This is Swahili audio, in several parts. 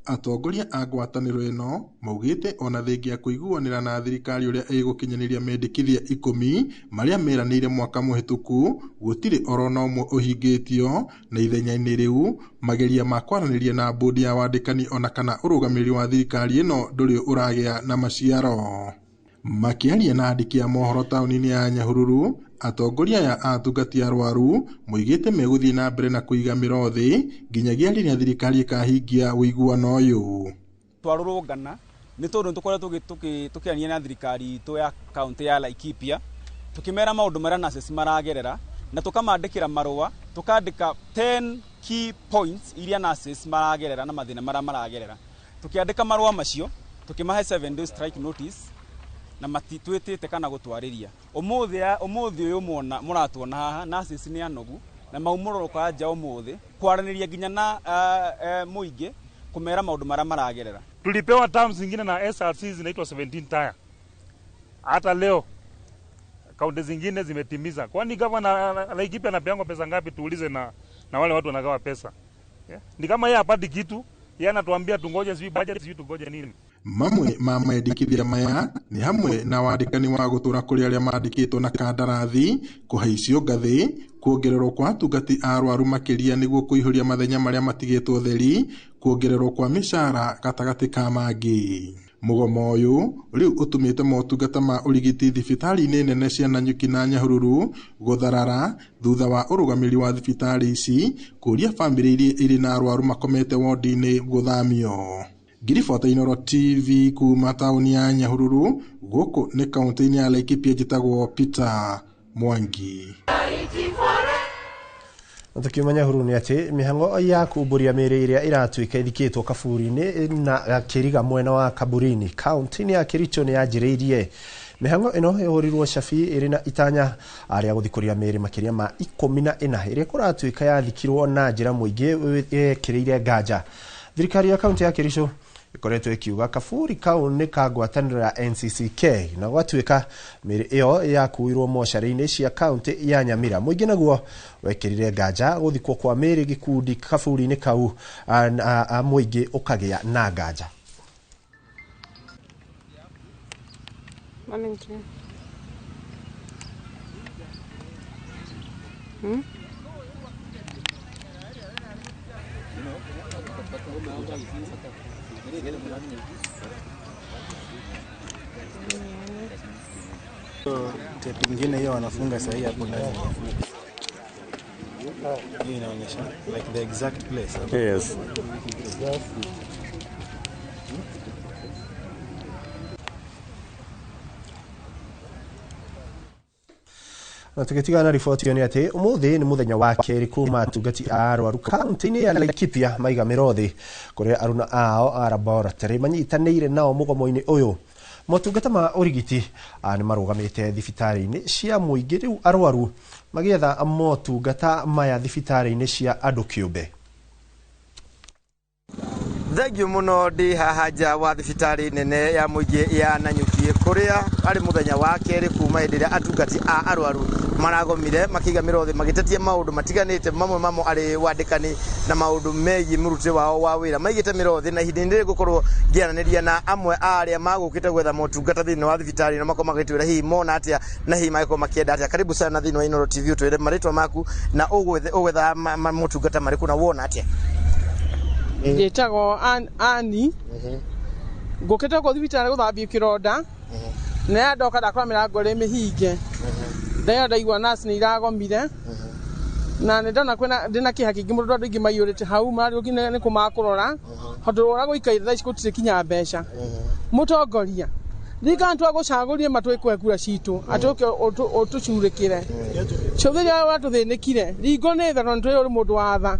Atongoria a ngwatanĩro ĩno maugĩte ona thengia kũiguanĩra na thirikari ũrĩa ĩgũkinyanĩria mendekithia 10 marĩa meranĩire mwaka mũhĩtũku, gũtirĩ orona ũmwe ũhingĩtio, na ithenya-inĩ rĩu mageria ma kwaranĩria na bodi ya wandĩkani ona kana ũrũgamĩrĩri wa thirikari ĩno ndũrĩ ũragĩa na maciaro. Makĩaria na andĩki a mohoro taũni-inĩ ya Nyahururu, atongoria ya atungati arwaru moigĩte megũthiĩ na mbere na kũiga mĩro nginyagia rĩrĩa thirikari ĩkahingia ũiguano ũyũ. Twarũrũngana nĩ tondũ tũkoretwo tũkĩania na thirikari itũ ya kaunti ya Laikipia, tukimera maũndũ marĩa nurses maragerera na tukamandĩkĩra marũa, tukandĩka 10 key points iria nurses maragerera na mathĩna marĩa maragerera. Tukiandĩka marũa macio, tukimahe 7 days strike notice na matitwĩtĩte kana gũtwarĩria. Ũmũthĩ ũyũ mũratuona haha nurses nĩ anogu na maumũrũka nja ũmũthĩ kwaranĩria nginya na mũingĩ kumera maũndũ marĩa maragerera. Tulipewa terms zingine na SRC zinaitwa 17 tier. Hata leo kaunti zingine zimetimiza. Kwani gavana Laikipia anapeangwa pesa ngapi tuulize na wale watu wanagawa pesa. Yeah. Ni kama yeye hapati kitu, yeye anatuambia tungoje sijui budget sijui tungoje nini. Mamwe ma maendekithia maya ni hamwe na wandĩkani wa gũtũra kũrĩ arĩa mandĩkĩtwo na kandarathi, kũhaicio ngathĩ, kuongererwo kwa atungati a arwaru makĩria nĩguo kũihũria mathenya marĩa matigĩtwo theri, kuongererwo kwa mĩcara gatagatĩ ka mangĩ. Mũgomo ũyũ rĩu ũtũmĩte motungata ma ũrigiti thibitarĩ-inĩ nene cia Nanyuki na Nyahururu gũtharara thutha wa ũrũgamĩrĩri wa thibitarĩ ici kũria bamĩrĩ iria irĩ na arwaru makomete wodi-inĩ gũthamio. Giribota Inooro TV kuma taũni ya Nyahururu, gũkũ nĩ kaunti-inĩ ya Laikipia, njĩtagwo Peter Mwangi. Tukiuma Nyahururu nĩ atĩ mĩhang'o ya kumbũria mĩĩrĩ ĩrĩa ĩratuĩka ĩthikĩtwo kaburi-inĩ na Kĩriga mwena wa Kaburini kaunti-inĩ ya Kericho nĩ yanjĩrĩirie. Mĩhang'o ĩno ĩhũrirwo cabi ĩrĩ na itanya arĩa gũthikũria mĩĩrĩ makĩria ma 14 ĩrĩa kũratuĩka yathikirwo na njĩra mũingĩ ĩkĩrĩire nganja. Thirikari ya kaunti ya Kericho ikoretwo ikiuga kaburi kau nĩ ka ngwatanĩro ya NCCK na gwatuĩka mĩĩrĩ ĩyo yakuirwo mocarĩ-inĩ cia kaunti ya Nyamira. Mũingĩ naguo wekĩrire nganja gũthikwo kwa mĩĩrĩ gĩkundi kaburi-inĩ kau, mũingĩ ũkagĩa na nganja. Tape nyingine hiyo wanafunga sahi hapo ndani. Hii inaonyesha like the exact place. Yes. Na tukitigana riboti yo nĩ atĩ ũmũthĩ nĩ mũthenya wa kerĩ kuma atungati a arwaru kaunti-inĩ ya Laikipia maiga mĩro thĩ kũrĩa aruna ao a laboratory manyitanĩire nao mũgomo-inĩ ũyũ. Motungata ma ũrigiti nĩ marũgamĩte thibitarĩ-inĩ cia mũingĩ, rĩu arwaru magĩetha motungata maya thibitarĩ-inĩ cia andũ kĩũmbe. Thengiũ mũno ndĩ haha nja wa thibitarĩ nene ya mũingĩ ya Nanyuki kũrĩa arĩ mũthenya wa kerĩ kuma hĩndĩ ĩrĩa atungati a arwaru maragomire makĩiga mĩro thĩ magĩtetia maũndũ matiganĩte, mamwe mamo arĩ wandĩkani na maũndũ megiĩ mũrutĩre wao wa wĩra. Maigĩte mĩro thĩ na ihinda-inĩ rĩgũkorwo ngĩaranĩria na amwe a arĩa magũkĩte gwetha motungata thĩinĩ wa thibitarĩ na makorwo magĩtwĩra hihi mona atĩa na hihi magĩkorwo makĩenda atĩa. Karibu sana thĩinĩ wa Inooro TV, ũtwĩre marĩtwa maku na ũgwetha motungata marĩkũ na wona atĩa. Njĩtagwo Ani ngũkĩte gũkũ thibitarĩ gũthambia kĩronda na ndoka ndakora mĩrango ĩrĩ mĩhinge, ndaigua nurse nĩ iragomire na nĩ ndona ndĩna kĩeha kĩingĩ, mũndũ andũ aingĩ maiyũrĩte hau marĩ nĩ kũmakũrora tondũ ũrĩa gũikarĩte thaa ici gũtirĩ kinya mbeca. Mũtongoria thirikari twagũcagũrie matwĩkwe kura citũ atũke ũtũcurĩkĩre cũthĩrĩria watũthĩnĩkire ringo nĩ tha tondũ ũrĩ mũndũ wa tha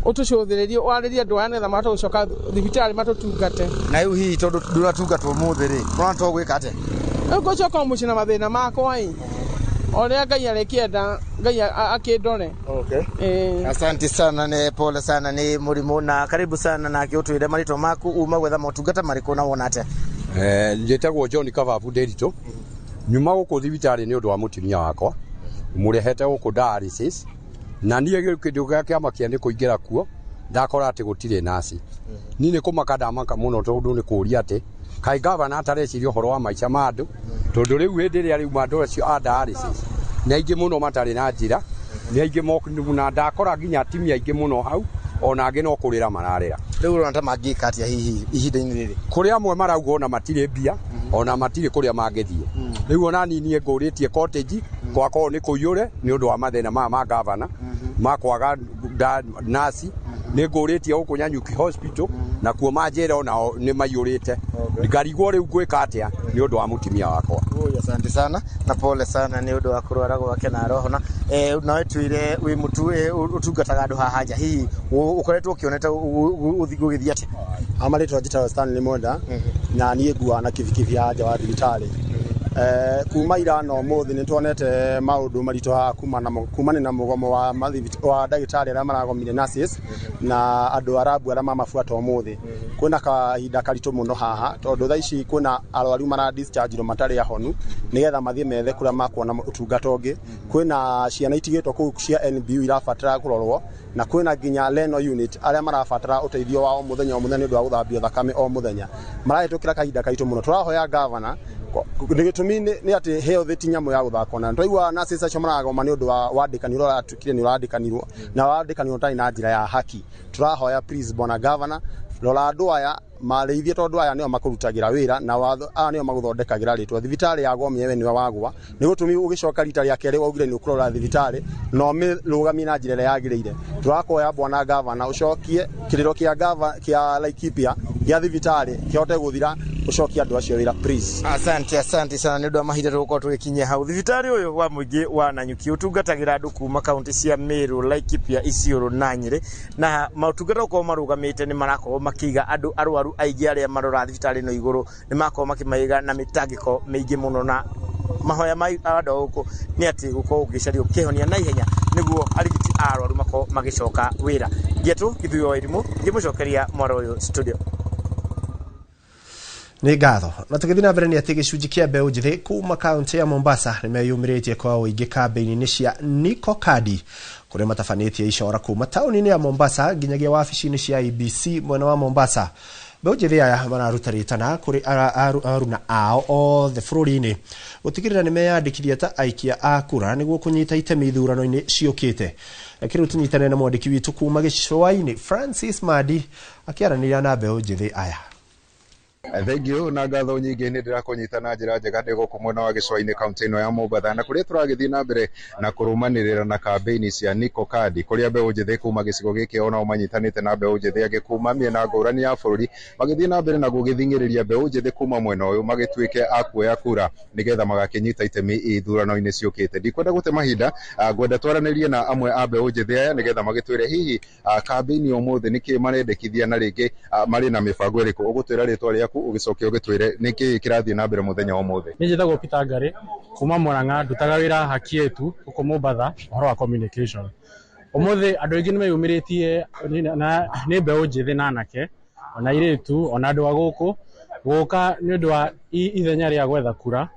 ũtũcũthĩrĩrie warĩrie andũ aya nĩgetha matũgũcoka thibitarĩ matũtungate. Na rĩu hihi tondũ ndũratungatwo ũmũthĩ rĩ ũrona tũgwĩka atĩa? Ũgũcoka mũciĩ na mathĩna makwa ĩ ũrĩa Ngai arĩkĩenda Ngai akĩndore. Asante sana, ne pole sana nĩ mũrimũ na karibu sana na kĩũtwĩre marĩtwa maku uma gwetha motungata marĩkũ na wona atĩa. Njĩtagwo John Kababu Nderitu, nyuma gũkũ thibitarĩ nĩ ũndũ wa mũtumia wakwa mũrehete gũkũ dialysis na niĩ kĩndũ gĩa kĩama kĩa nĩ kũingĩra kuo ndakora ati gutire nasi ni kumaka ndamaka muno tondu ni kuria ati kai governor atareciria horo wa maica ma andu tondu riu hindi ria riu mandu acio a dialysis ni aingi muno matari na njira ni aingi moku na ndakora nginya atimia aingi muno hau ona angi no kurira mararira riu ronta mangika atia hihi ihinda-ini riri kuri amwe marauga ona matire mbia ona matire kuria mangithie riu ona nini nguritie cottage kwako ni kuyure ni undu wa mathina ma governor makwaga nasi ni nguritie guku Nyanyuki hospital na kuo manjera ona ni mayurite ngarigwo riu gwika atia ni undu wa mutimia wakwa. Asante sana na pole sana ni undu wa kurwara gwake na rohona nawe twire wi mutu utungataga andu haha nja hihi ukoretwo ukioneta uthigugithia atia amaritwo njita Stanley Monda na niĩ ngua na kibikibi ya nja wa thibitarĩ kuma ira no muthi ni tuonete maundu marito ha kumana na mugomo wa ndagĩtarĩ arĩa maragomire nurses na andu arabu arĩa mamabuata umuthi kwina kahinda karito muno haha tondu thaa ici kwina arwaru mara discharge ro matari ahonu nigetha mathie methe kuria makuona utungata ungi kwina ciana itigitwo kuu cia NBU irabatara kurorwo na kwina nginya Leno unit arĩa marabatara uteithio wa o muthenya nĩ wa guthambio thakame o muthenya marahitukira kahinda karito muno turahoya governor nigitumi ni ati health tinyamo ya guthakona twaigua nurses acio maragoma ni undu wa wandikaniro ratukire ni urandikanirwo na wandikanirwo tari na njira ya haki turahoya please bona governor rora andu aya mareithie tondu aya nio makurutagira wira na watho nio maguthondekagira ritwa thibitari ya gomie we ni wagwa ni gutumi ugicoka rita ria kere waugire ni ukurora thibitari no mirugami na njira yagirire turakoya bwana governor ucokie kiriro kia governor kia Laikipia ya thibitari kihote guthira ucokia andu acio wira please. Asante sana ni undu wa mahinda tugukorwo tugikinyia hau thibitari uyu wa muingi wa Nanyuki utungatagira andu kuma kaunti cia Meru, Laikipia, Isiolo na Nyeri na mautungata uko marugamite ni marakorwo makiga andu arwaru aigi aria marora thibitari no iguru ni makorwo makimaiga na mitangiko mingi muno na mahoya mai andu guku ni ati gukorwo ugicario kihonia na ihenya niguo arigiti arwaru makorwo magicoka wira getu ithuĩ wa irimu ngimucokeria mwaro uyu studio nĩ ngatho na tũgĩthiĩ na mbere nĩ atĩ gĩcunjĩ kĩa mbeũ njĩthĩ kuma kaunti ya Mombasa nĩmeyumĩrĩtie kwa ũingĩ kambĩini-inĩ cia Niko Kadi kũrĩa matabanĩtie icora kuma taũni-inĩ ya Mombasa nginyagia wabici-inĩ cia IEBC mwena wa Mombasa. Mbeũ njĩthĩ aya mararuta rĩtana kũrĩ aruna ao othe bũrũri-inĩ gũtigĩrĩra nĩmeyandĩkithia ta aikia a kura nĩguo kũnyita itemi ithurano-inĩ ciũkĩte. Kĩrĩu tũnyitane na mwandĩki witũ kuma gĩcũa-inĩ Francis Madi akĩaranĩria na mbeũ njĩthĩ aya. Thank you na ngatho nyingĩ nĩ ndĩrakũnyita na njĩra njega ndĩ gũkũ mwena wa gĩcũa-inĩ kaunti ĩno ya Mombasa na kũrĩa tũragĩthiĩ na mbere na kũrũmanĩrĩra na kambĩini cia Niko Kadi kũrĩa mbeũ njĩthĩ kuma gĩcigo gĩkĩ onao manyitanĩte na mbeũ njĩthĩ angĩ kuma mĩena ngũrani ya bũrũri magĩthiĩ na mbere na gũgĩthingĩrĩria mbeũ njĩthĩ kuma mwena ũyũ magĩtuĩke a kuoya kura nĩgetha magakĩnyita itemi ithurano-inĩ ciũkĩte. Ndikwenda gũte mahinda ngwenda twaranĩrie na amwe a mbeũ njĩthĩ aya nĩgetha magĩtwĩre hihi kambĩini ũmũthĩ nĩkĩ marendekithia na rĩngĩ marĩ na mĩbango ĩrĩkũ ũgũtwĩra rĩtwa rĩaku ugicoke ugitwire niki kirathie na mbere muthenya wa muthi. Ni njitagwo Peter Ngari kuma Murang'a ndutaga wira haki yetu uko Mombasa horo wa communication. Umuthi andu aingi nimeyumiritie ni mbeũ njĩthĩ na anake ona iritu ona andu aguku guka ni undu wa ithenya ria gwetha kura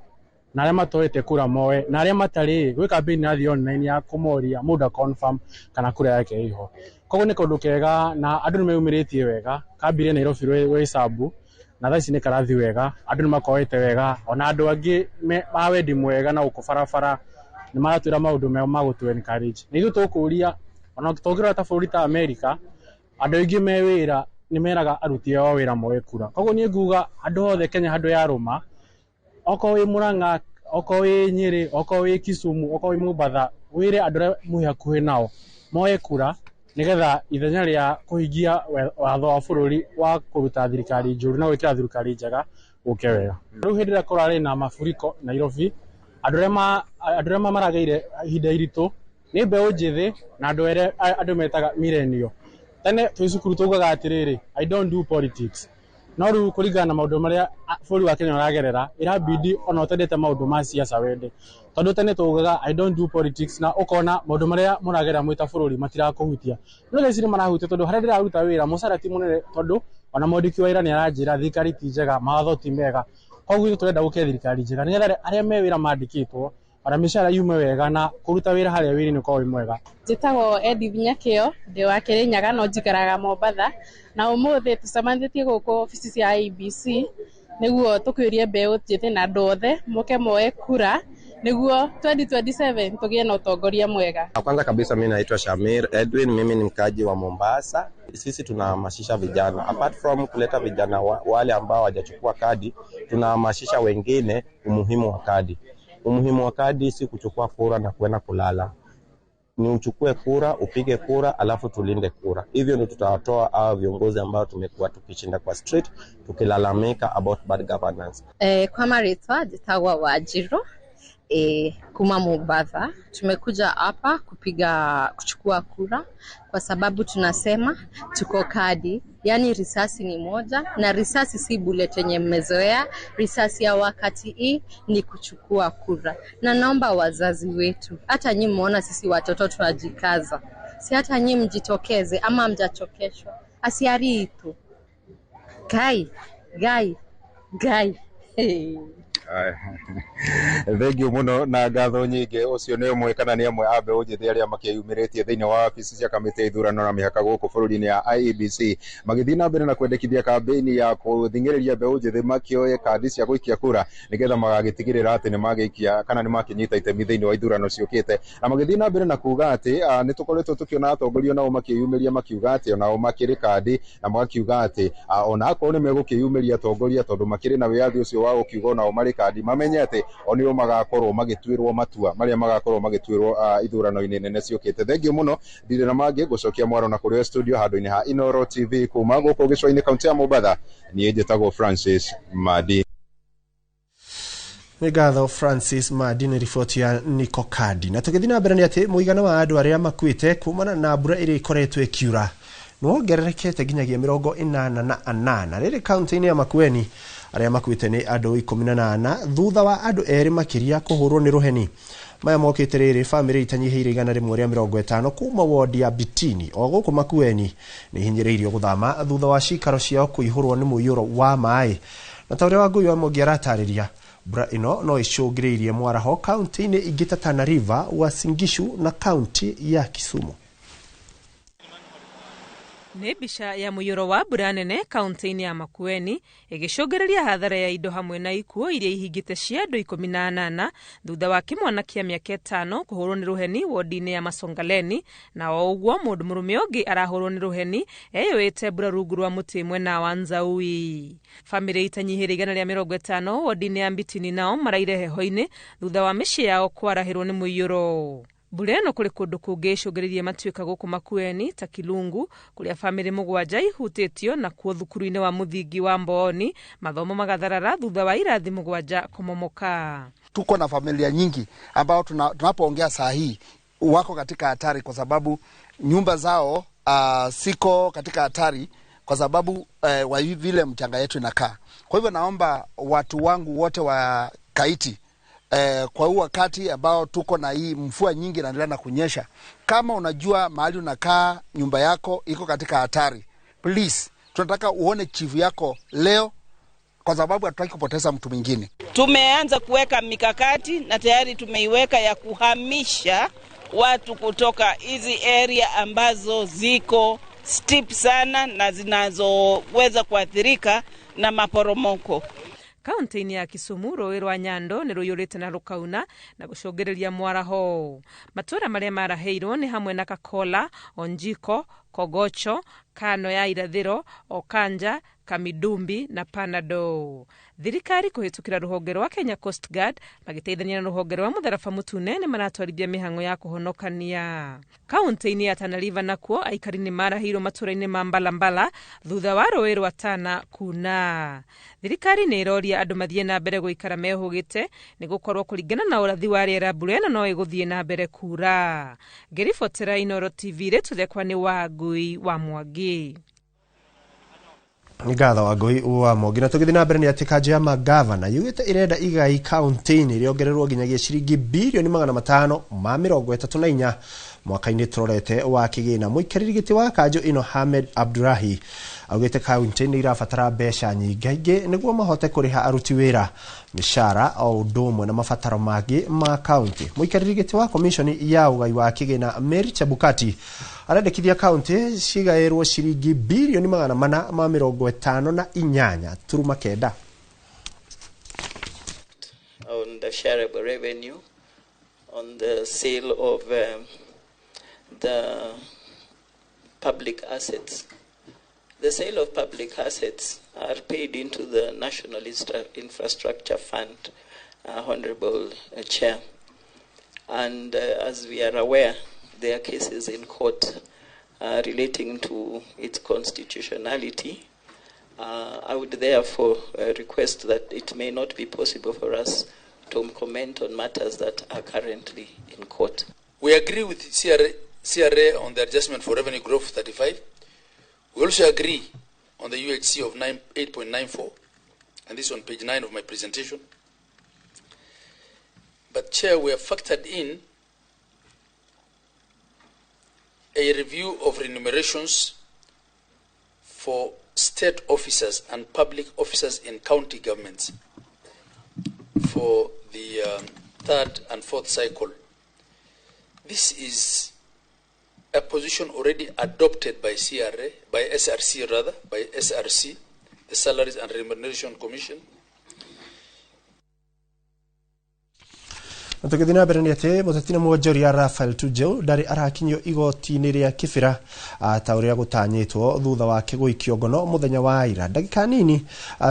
na aria matoete kura moe na aria matari gwi campaign na thio online ya kumoria muda confirm kana kura yake iho. Koguo ni kundu kega na andu nimeyumiritie wega kambire Nairobi we Sabu na thaa ici nĩ karathi wega andu nĩ makoete wega ona andu angĩ ma wendi mwega na uko barabara nĩ maratwĩra maũndũ meo ma gũtũ encourage. Nĩ ithuĩ tũkũria ona tũngĩrora ta bũrũri ta America andu aingĩ me wĩra nĩ meraga aruti ao wĩra moe kura. Koguo niĩ nguga andu othe Kenya handũ ya rũma okorwo wĩ Murang'a okorwo wĩ Nyeri okorwo wĩ Kisumu okorwo wĩ Mombasa wĩre andu arĩa mwĩ hakuhĩ nao moe kura nigetha ithenya ria kuhingia watho wa bũrũri wa kuruta thirikari njũru na gwĩkĩra thirikari njega ũke wega. Rĩu hĩndĩ ĩrĩa kũrarĩ na mafuriko Nairobi andu arĩa marageire ihinda iritũ nĩ mbeũ njĩthĩ na andu metaga millennial. Tene twĩ cukuru tugaga atĩrĩrĩ I don't do politics no rĩu kũringana na maũndũ marĩa bũrũri wa Kenya ũragerera irabidi ona ũtendete maũndũ ma siasa wende tondu tene tugaga I don't do politics na ukona maũndũ marĩa mũragerera mwita bũrũri matirakũhutia no thaa ici nĩ marahutia tondu harĩa ndĩraruta wĩra mũcara ti mũnene tondu ona mwandĩki wa wĩra nĩ aranjĩra thirikari ti njega mawatho ti mega. Koguo nĩ tũrenda gũkĩra thirikari njega nĩgetha arĩa me wĩra mandĩkĩtwo ona mishara yume wega na kuruta wira haria wiri ni kwa mwega. Njitagwo Edi Vinyakio ndi wa Kirinyaga no njikaraga Mombatha na umuthi tucamanithie guku ofisi cia ABC niguo tukiurie mbeu njithe na ndothe muke moe kura niguo 2027 tugie na utongoria mwega. Kwanza kabisa mimi naitwa Shamir Edwin, mimi ni mkaji wa Mombasa. Sisi tunahamasisha vijana, apart from kuleta vijana wale ambao hawajachukua kadi, tunahamasisha wengine umuhimu wa kadi. Umuhimu wa kadi si kuchukua kura na kwenda kulala. Ni uchukue kura, upige kura, alafu tulinde kura. Hivyo ndio tutawatoa hao viongozi ambao tumekuwa tukishinda kwa street tukilalamika about bad governance. Kwa maritwa jitagwa Wajiro kuma Mombatha. Tumekuja hapa kuchukua kura kwa sababu tunasema tuko kadi, yani risasi ni moja na risasi si bullet yenye mmezoea. Risasi ya wakati hii ni kuchukua kura, na naomba wazazi wetu, hata nyinyi muona sisi watoto tunajikaza, si hata nyinyi mjitokeze ama mjachokeshwa asiari itu gai hey. Thengi muno na ngatho nyingi ucio ni umwe kana ni amwe ambe unjithi aria makiyumiritie thiini wa ofisi cia kamiti ya ithurano na mihaka guku bururi-ini ya IEBC magithii na mbere na kwendekithia kampeni ya kuthingiriria mbeu njithi makioe kandi cia guikia kura nigetha magagitigirira ati ni magiikia kana ni makinyita itemi thiini wa ithurano ciukite na magithii na mbere na kuga ati ni tukoretwo tukiona atongoria nao makiyumiria makiuga ati onao makiri kandi na makiuga ati ona akorwo ni megukiyumiria atongoria tondu makiri na wiathi ucio wa ukiuga onao mari kandi mamenye ati onio magakorwo magitwirwo matua maria magakorwo magitwirwo ithurano-ini nene ciukite. Thengi muno ndire na mangi gucokia mwaro na kuria studio handu-ini ha Inoro TV kuma guku gicwa-ini kaunti ya Mombatha. Nie njitagwo Francis Madi. Ngatho Francis Madi ni ripoti ya Niko Kadi. Na tukithi na mbere ni ati muigana wa andu aria makuite kumana na mbura iri ikoretwo ikiura no gererekete ginyagia 88 riri kaunti-ini ya Makueni. Aria makuite ni andu 18 thutha wa andu eri makiria kuhurwo ni ruheni. Maya mokite riri family itanyihiire 150 kuma ward ya Bitini o guku Makueni ni hinyiriirio guthama thutha wa cikaro ciao kuihurwo ni muiyuro wa mai. Na tawre wa Ngui wa Mogiara atariria mbura ino no icungiriirie mwaraho kaunti-ini ingi ta Tana River, Uasin Gishu na kaunti ya Kisumu. Nĩ mbica ya mũiyũro wa mbura nene kaunti-inĩ ya Makueni ĩgĩcũngĩrĩria hathara ya indo hamwe na ikuũ iria ihingĩte cia andũ 18 thutha wa kĩmwana kĩa mĩaka 5 kũhũrwo nĩ rũheni wodi-inĩ ya Masongaleni, na o ũguo mũndũ mũrũme ũngĩ arahũrwo nĩ rũheni eyũĩte mbura rungu rwa mũtĩ mwena wa Nzaui. Famĩlĩ itanyihĩire 150 wodi-inĩ ya Bitini nao maraire heho-inĩ thutha wa mĩciĩ yao kwarahĩrwo nĩ mũiyũro. Mbura ĩno kũrĩ kũndũ kũngĩ icũngĩrĩirie matuĩka gũkũ Makueni ta Kilungu kũrĩa famĩlĩ 7 ihutĩtio na kuo thukuru-inĩ wa mũthingi wa Mbooni mathomo magatharara thutha wa irathi 7 kumomoka. Tuko na familia nyingi ambao tunapoongea saa hii wako katika hatari kwa sababu nyumba zao siko katika hatari kwa sababu wa vile mchanga yetu inakaa. Kwa hivyo naomba watu wangu wote wa Kaiti kwa huu wakati ambao tuko na hii mvua nyingi inaendelea na kunyesha, kama unajua mahali unakaa nyumba yako iko katika hatari, please tunataka uone chief yako leo kwa sababu hatutaki kupoteza mtu mwingine. Tumeanza kuweka mikakati na tayari tumeiweka ya kuhamisha watu kutoka hizi area ambazo ziko steep sana na zinazoweza kuathirika na maporomoko. Kaunti-inĩ ya Kisumu rũĩ rwa Nyando nĩ rũiyũrĩte na rũkauna na gũcũngĩrĩria mwaraho. Matũũra marĩa marahĩirwo nĩ hamwe na Kakola, Onjiko, Kogocho, Kano ya irathĩro, Okanja, Kamidumbi na Panado. Thirikari kũhĩtũkĩra rũhonge rwa Kenya Coast Guard magĩteithania na rũhonge rwa Mũtharaba Mũtune nĩ maratwarithia mĩhang'o ya kũhonokania. Kaunti-inĩ ya Tana River nakuo aikari nĩ marahĩirwo matũũra-inĩ ma Mbalambala thutha wa rũĩ rwa Tana kuna. Thirikari nĩ ĩroria andũ mathiĩ na mbere gũikara mehũgĩte nĩ gũkorwo kũringana na ũrathi wa rĩera mbura ĩno no ĩgũthiĩ na mbere kura. Ngĩribotera Inoro TV rĩtũthekwa nĩ wa Ngui wa Mwangi. Ngatho wa Ngui wa Mwangi. Na tugithi na mbere ni ati kanjũ ya magavana yugite irenda igai kaunti-inĩ rĩongererwo nginyagia ciringi bilioni 534 mwaka-inĩ turorete wa kigina. Mũikarĩri gĩtĩ wa kanjũ ino Hamed Abdurahi augite kaunti ni irabatara mbeca nyingi niguo mahote kuriha aruti wira mishara o ndumwe na mabataro mangi ma kaunti. Muikariri giti wa commission ya ugai wa kigina Mary Chebukati arendekithia kaunti cigairwo ciringi bilioni 458 turuma kenda on the shareable revenue on the sale of the public assets. The sale of public assets are paid into the National Infrastructure Fund, Honorable Chair. And as we are aware, there are cases in court relating to its constitutionality. I would therefore request that it may not be possible for us to comment on matters that are currently in court. We agree with CRA on the adjustment for revenue growth 35. We also agree on the UHC of 8.94, and this is on page 9 of my presentation. But Chair, we have factored in a review of remunerations for state officers and public officers in county governments for the third and fourth cycle. This is a position already adopted by SRC, the Salaries and Remuneration Commission. Tukithina mbere ni ati mutetina mwonjoria Raphael Tuju ndari arakinyio igoti-ini ria Kibira ta uria gutanyitwo thutha wake guikio ngono muthenya wa ira ndagika nini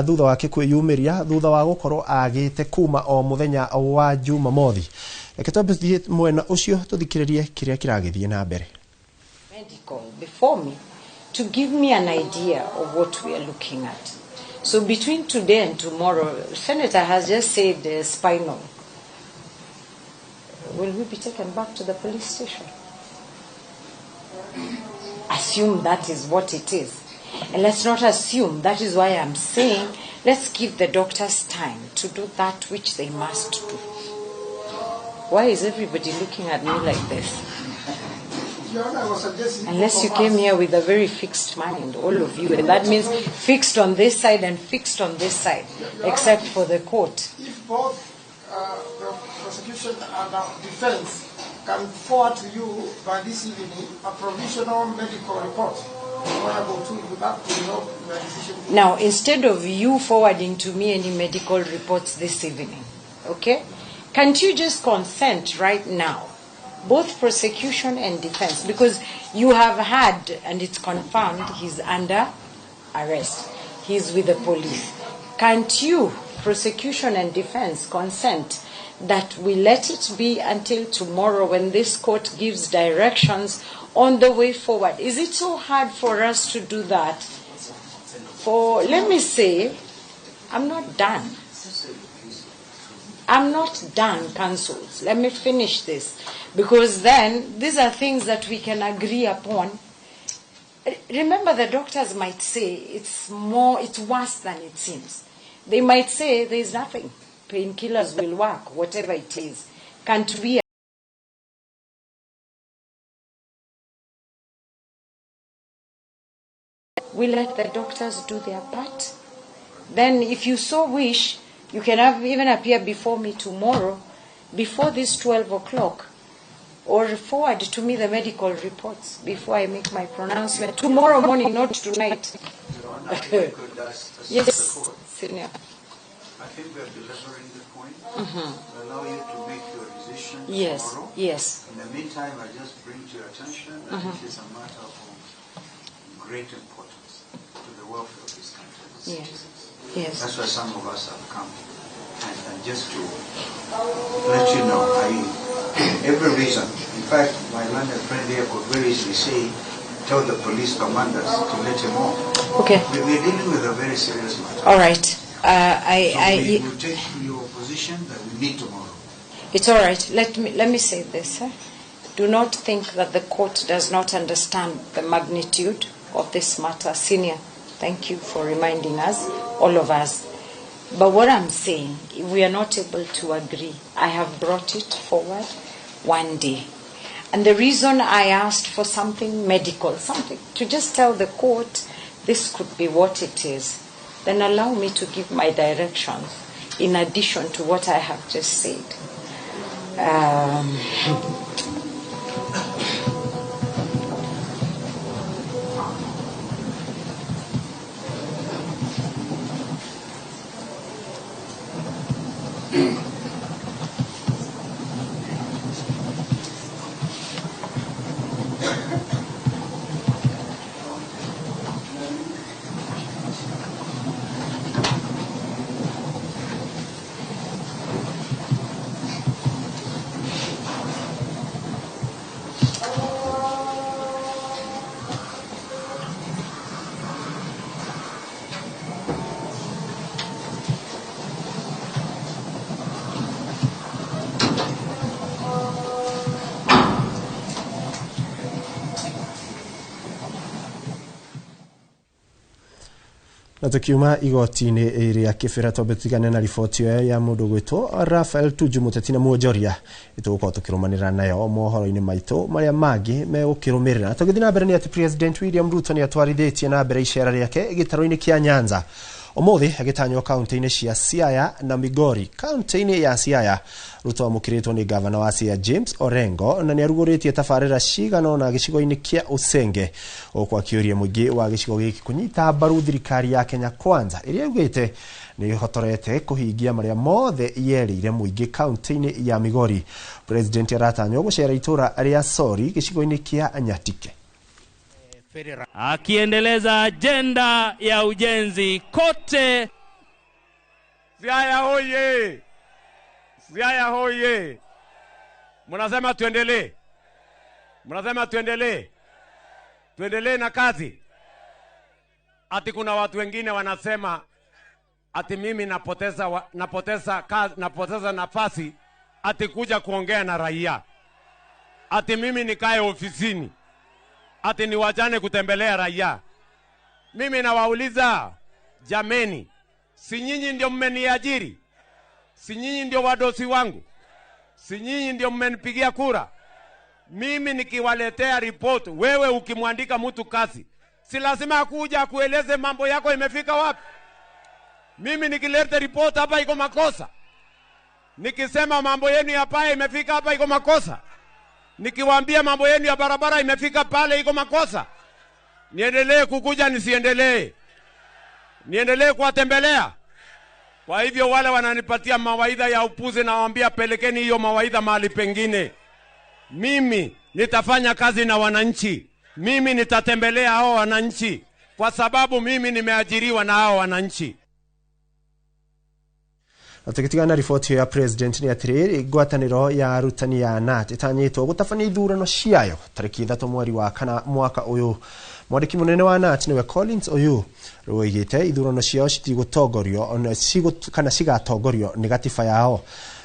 thutha wake kwiyumiria thutha wa gukorwo agite kuma o muthenya wa Jumamothi. Eketobithie mwena ucio tuthikiririe kiria kiragithie na mbere. Medical before me to give me an idea of what we are looking at. So between today and tomorrow, Senator has just said spinal. Will we be taken back to the police station? Assume that is what it is. And let's not assume. That is why I'm saying let's give the doctors time to do that which they must do. Why is everybody looking at me like this? Unless you came here with a very fixed mind, all of you. And that means fixed on this side and fixed on this side, except for the court. If both the prosecution and the defense can forward to you by this evening a provisional medical report, now, instead of you forwarding to me any medical reports this evening, okay, can't you just consent right now, both prosecution and defense, because you have had, and it's confirmed, he's under arrest, he's with the police. Can't you, prosecution and defense, consent that we let it be until tomorrow when this court gives directions on the way forward? Is it so hard for us to do that? Let me say, I'm not done. I'm not done, councils. Let me finish this. Because then, these are things that we can agree upon. Remember, the doctors might say it's worse than it seems. They might say there's nothing. Painkillers will work, whatever it is. Can't we? We let the doctors do their part. Then, if you so wish, you can even appear before me tomorrow, before this 12 o'clock, or forward to me the medical reports before I make my pronouncement. Tomorrow morning, not tonight. Yes, Senior. I think we are delivering the point. We allow you to make your decision tomorrow. Yes. In the meantime, I just bring to your attention that it is a matter of great importance to the welfare of this country. Yes. Yes. That's why some of us have come. And just to let you know, every reason. In fact, my learned friend here could very easily say, tell the police commanders to let him off. Okay. We're dealing with a very serious matter. All right. We will take your position that we meet tomorrow. It's all right. Let me say this. Do not think that the court does not understand the magnitude of this matter. Senior, thank you for reminding us, all of us. But what I'm saying, if we are not able to agree, I have brought it forward one day. And the reason I asked for something medical, something to just tell the court this could be what it is, then allow me to give my directions in addition to what I have just said. Na tukiuma igoti-inĩ ĩrĩa kĩbĩra twambĩtigane na riboti ĩyo ya mũndũ gwĩtwo Raphael Tuju mũteti na muonjoria ĩtũgũkorwo tũkĩrũmanĩrĩra nayo mohoro-inĩ maitũ marĩa mangĩ megũkĩrũmĩrĩra. Tũgĩthiĩ na mbere nĩ atĩ President William Ruto nĩ atwarithĩtie na mbere icera rĩake gĩtarũ-inĩ kĩa Nyanza. Ũmũthĩ agĩtanywo kaunti-inĩ cia Siaya na Migori. Kaunti-inĩ ya Siaya Ruto amũkĩrĩtwo nĩ gavana wa Siaya James Orengo na nĩ arugũrĩtie tabarĩra cigana na gĩcigo-inĩ kĩa Usenge gũkũ akĩũria mũingĩ wa gĩcigo gĩkĩ kũnyita mbaru thirikari ya Kenya Kwanza ĩrĩa augĩte nĩ ĩhotorete kũhingia marĩa mothe yerĩire mũingĩ kaunti-inĩ ya Migori. President aratanywo gũcera itũra rĩa Sori gĩcigo-inĩ kĩa Nyatike akiendeleza ajenda ya ujenzi kote. Siaya hoye! Siaya hoye! Mnasema tuendelee? Mnasema tuendelee? Tuendelee na kazi? Ati kuna watu wengine wanasema ati mimi napoteza nafasi ati kuja kuongea na raia. Ati mimi nikae ofisini. Ati niwachane kutembelea raia. Mimi nawauliza, jameni, si nyinyi ndio mmeniajiri? Si nyinyi ndio wadosi wangu? Si nyinyi ndio mmenipigia kura? Mimi nikiwaletea report, wewe ukimwandika mtu kazi, si lazima kuja kueleze mambo yako imefika wapi? Mimi nikileta report hapa iko makosa? Nikisema mambo yenu ya paa imefika hapa iko makosa? Nikiwaambia mambo yenu ya barabara imefika pale iko makosa? Niendelee kukuja nisiendelee? Niendelee kuwatembelea? Kwa hivyo wale wananipatia mawaidha ya upuzi na waambia pelekeni hiyo mawaidha mahali pengine. Mimi nitafanya kazi na wananchi. Mimi nitatembelea hao wananchi kwa sababu mimi nimeajiriwa na hao wananchi. Tukitigana na riboti ya president ni atĩrĩrĩ ngwatanĩro ya arutani ya KNUT ĩtanyĩtwo gũtabania ithurano ciayo tarĩki 3 mweri wa kana mwaka ũyũ. Mwandĩki mũnene wa KNUT nĩwe Collins Oyu rũigĩte ithurano ciao citigũtongorio kana cigatongorio nĩ gatiba yao.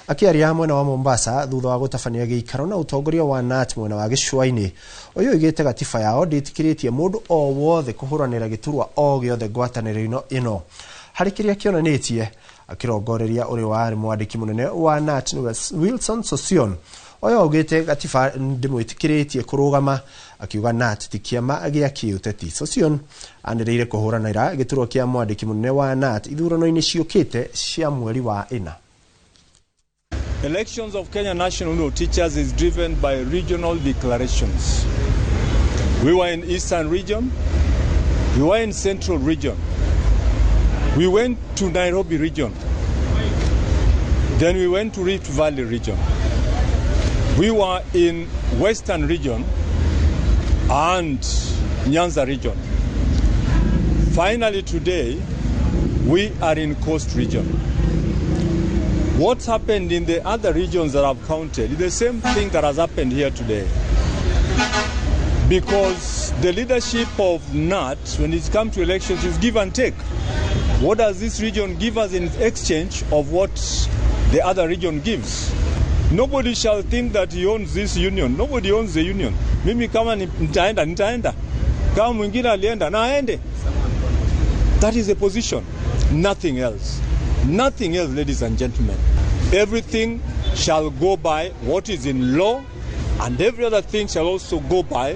Akiaria mwena wa Mombasa thutha wa gũtabania gĩikaro na ũtongoria wa KNUT mwena wa gĩcũa-inĩ, Oyu oigĩte gatiba yao ndĩtĩkĩrĩtie mũndũ o wothe kũhũranĩra gĩturwa o gĩothe ngwatanĩro ĩno. Harĩ kĩrĩa kĩonanĩtie akirongoreria uri wa mwandiki munene wa KNUT Wilson Sosion. Oyo augĩte gatiba ndĩmwĩtĩkĩrĩtie kũrũgama, akiuga KNUT ti kĩama gĩa kĩũteti. Sosion anĩrĩire kũhũranĩra gĩturwa kĩa mwandiki munene wa KNUT ithurano-inĩ ciũkĩte cia mweri wa 4. Elections of Kenya National Union of Teachers is driven by regional declarations. We were in Eastern region, we were in Central region, we went to Nairobi region, then we went to Rift Valley region, we were in Western region and Nyanza region. Finally today, we are in Coast region. What's happened in the other regions that I've counted is the same thing that has happened here today. Because the leadership of KNUT, when it comes to elections, is give and take. What does this region give us in exchange of what the other region gives? Nobody shall think that he owns this union. Nobody owns the union. Mimi kama nitaenda. Kama mwingine alienda na aende. That is the position. Nothing else. Nothing else, ladies and gentlemen. Everything shall go by what is in law, and every other thing shall also go by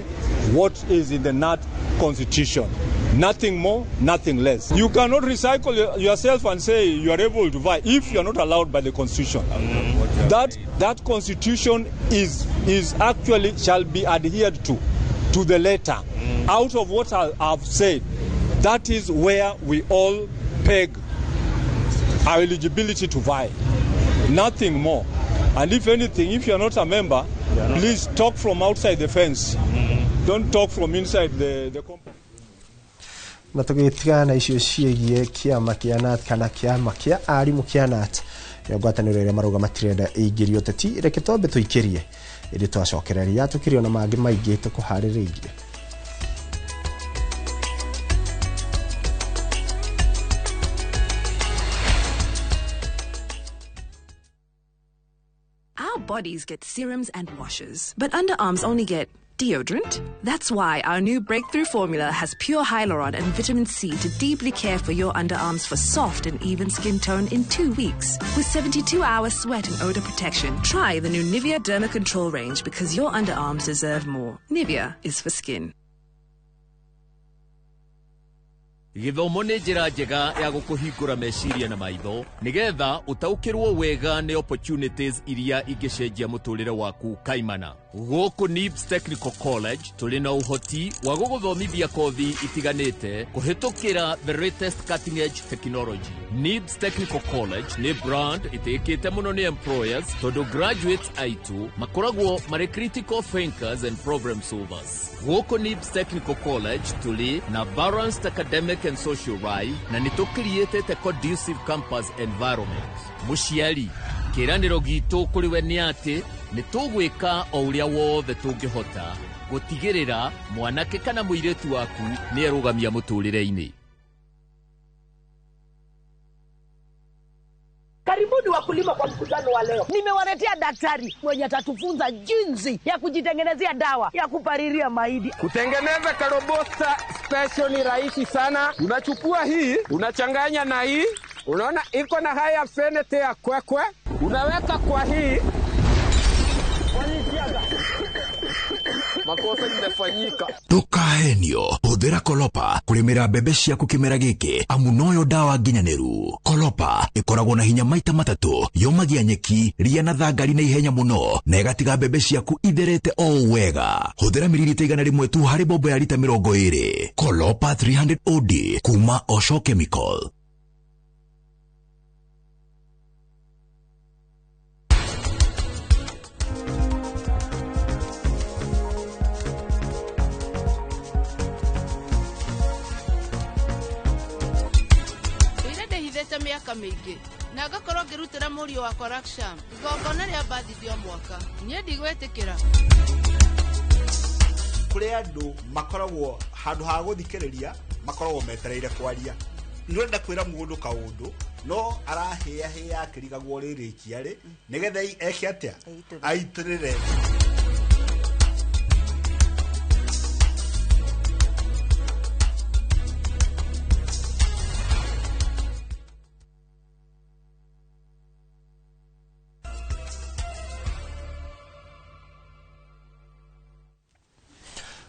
what is in the KNUT constitution. Nothing more, nothing less. You cannot recycle yourself and say you are able to vie if you are not allowed by the Constitution. That Constitution is actually shall be adhered to the letter. Out of what I have said, that is where we all peg our eligibility to vie. Nothing more. And if anything, if you are not a member, please talk from outside the fence. Don't talk from inside the company. Na tũgĩtigana icio ciĩgiĩ kĩama kĩa NAT kana kĩama kĩa arimũ kĩa NAT ya ngwatanĩro ĩrĩa marauga matirenda ĩingĩrio ũteti, reke twambe tũikĩrie ĩrĩ twacokereria tũkĩrio na mangĩ maingĩ tũkũharĩrĩirie. Our bodies get serums and washes, but underarms only get deodorant. That's why our new breakthrough formula has pure hyaluron and vitamin C to deeply care for your underarms for soft and even skin tone in 2 weeks. With 72-hour sweat and odor protection, try the new Nivea Derma Control range because your underarms deserve more. Nivea is for skin. Githomo nĩ njĩra njega ya gũkũhingũra meciria na maitho nigetha utaukĩrwo wega nĩ opportunities iria ingĩcenjia mũtũrĩre waku kaimana. Gũkũ NIBS Technical College tũrĩ na ũhoti wa gũgũthomithia kothi itiganĩte kũhĩtũkĩra the latest cutting edge technology. NIBS Technical College nĩ brand ĩtĩkĩte mũno nĩ employers tondũ graduates aitũ makoragwo marĩ critical thinkers and problem solvers. Gũkũ NIBS Technical College tũrĩ na balanced academic and social life na nĩtũcreate a conducive campus environment. Mũciari, kĩranĩro gitũ kũrĩ we nĩ atĩ nĩtũgwĩka o ũrĩa wothe tũngĩhota gũtigĩrĩra mwanake kana mũirĩtu waku nĩarũgamia mũtũrĩre-inĩ. Karibuni wakulima kwa mkutano wa leo. Nimewaletea daktari mwenye atatufunza jinsi ya kujitengenezea dawa ya kupalilia mahindi. Kutengeneza Karobosta special ni rahisi sana. Unachukua hii, unachanganya na hii. Unaona iko na haya fenete ya kwekwe. Unaweka kwa hii. Makosa imefanyika. Tukahenio, hũthĩra Kolopa kũrĩmĩra mbembe ciaku kĩmera gĩkĩ amu noyo dawa nginyanĩru. Kolopa ĩkoragwo na hinya maita matatũ, yomagia nyeki, ria na thangari na ihenya mũno na ĩgatiga mbembe ciaku itherete o wega. Hũthĩra mililita 100 tu harĩ bombo ya lita 20. Kolopa 300 OD kuma Osho Chemical. Miaka mingi na ngakorwo ngirutira murio wa correction igongona ria bathithio mwaka nie ndigwetikira kuri andu makoragwo handu ha guthikiriria makoragwo metereire kwaria ndirenda kwira mundu kaundu no arahia akirigagwo riri kiari nigetha eke atia aitirire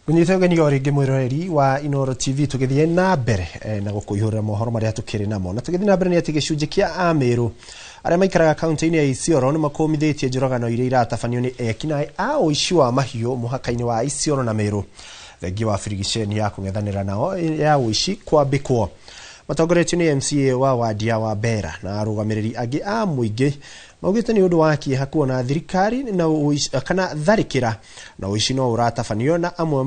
Kunyitogeni origi mwiroreri wa Inoro TV tugithie na mbere na gukuihura mohoro maria tukiri namo na tugithie na mbere ni ati gicunje kia Ameru aria maikaraga kaunti-ini ya Isiolo ni makomithitie njoragano iria iratabanio ni ekinaĩ a ũici wa mahiũ muhaka-ini wa Isiolo na Meru thengia wa frigisheni ya kung'ethanĩra nao ya ũici kwambĩkwo. Matongoretio ni MCA wa Wadia wa Bera na arũgamĩrĩri angĩ a mũingĩ maugĩte nĩ ũndũ wa kĩeha kuona thirikari na kana tharĩkĩra na ũici no ũratabanio na amwe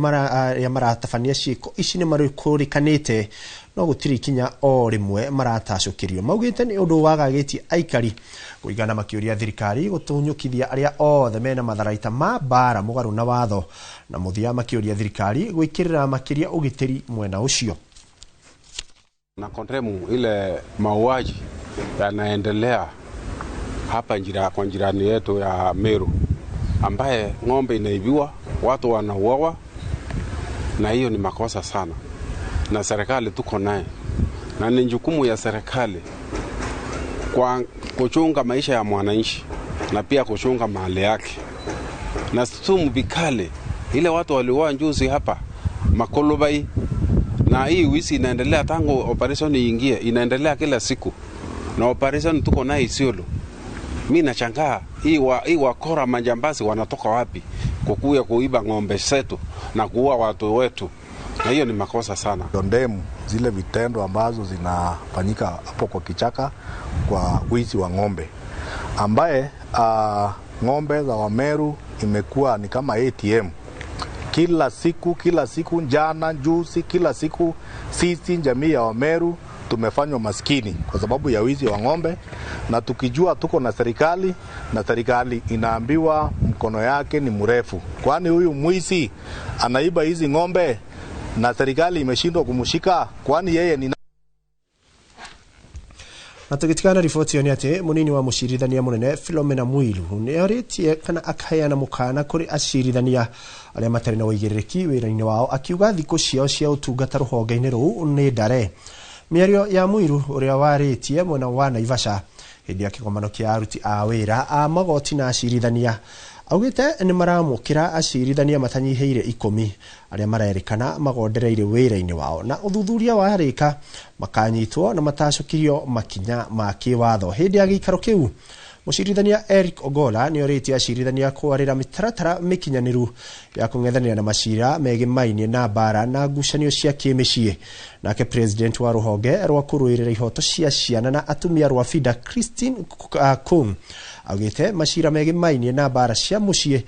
maratabania ciĩko ici nĩ marĩkũrĩkanĩte no gũtirĩ ikinya o rĩmwe maratacũkĩrio. Maugĩte nĩ ũndũ wagagĩtie aikari kũigana makĩũria thirikari gũtũnyũkithia arĩa othe mena matharaita ma mbara mũgarũ na watho na mũthia makĩũria thirikari gwĩkĩrĩra makĩria ũgitĩri mwena ũcio. Na kontremu ile mauaji yanaendelea hapa kwa jirani yetu ya Meru ambaye ng'ombe inaibiwa, watu wanauawa, na hiyo ni makosa sana. Na serikali tuko naye na ni jukumu ya serikali kwa kuchunga maisha ya mwananchi na pia kuchunga mali yake. Na sumu vikali ile watu waliuawa juzi hapa Makolobai na na hii wizi inaendelea tangu operation iingie, inaendelea kila siku, na operation tuko nayo Isiolo. Mimi nachangaa hii wakora majambazi wanatoka wapi kukuya kuiba ng'ombe zetu na kuua watu wetu, na hiyo ni makosa sana. Condemn zile vitendo ambazo zinafanyika hapo kwa kichaka kwa wizi wa ng'ombe, ambaye ng'ombe za Wameru imekuwa ni kama ATM. Kila siku jana juzi, kila siku sisi jamii ya Wameru tumefanywa maskini kwa sababu ya wizi wa ng'ombe, na tukijua tuko na serikali na serikali inaambiwa mkono yake ni mrefu, kwani huyu mwizi anaiba hizi ng'ombe na serikali imeshindwa kumshika, kwani yeye ni Natugitikana rifoti yoni ati munini wa mushirithania munene Philomena Mwilu ni aritie kana akayana mukana kuri ashirithania aria matari na wigiriki wira-ini wao akiuga thikũ ciao cia ũtungata rũhonge-inĩ rũu nĩ ndare. Mĩario ya Mwilu uria waritie mwena wa Naivasha hindi ya kĩgomano kĩa aruti a wĩra a magoti na ashirithania augite nĩ maramũkĩra ashirithania matanyihĩire 10 aria marerikana magondereire wĩra-inĩ wao na ũthuthuria wa rĩka makanyitwo na matacokirio makinya ma kĩwatho. Hindi ya gĩikaro kĩu mushirithania Eric Ogola ni oritie ashirithania kwarĩra mĩtaratara mĩkinyanĩru ya kũng'ethanĩra na macira megĩmainie na bara na ngucanio cia kĩmĩciĩ. Nake president wa rũhonge rwa kũrũĩrĩra ihoto cia ciana na atumia rwa FIDA Christine Kung augite macira megĩmainie na bara cia mũciĩ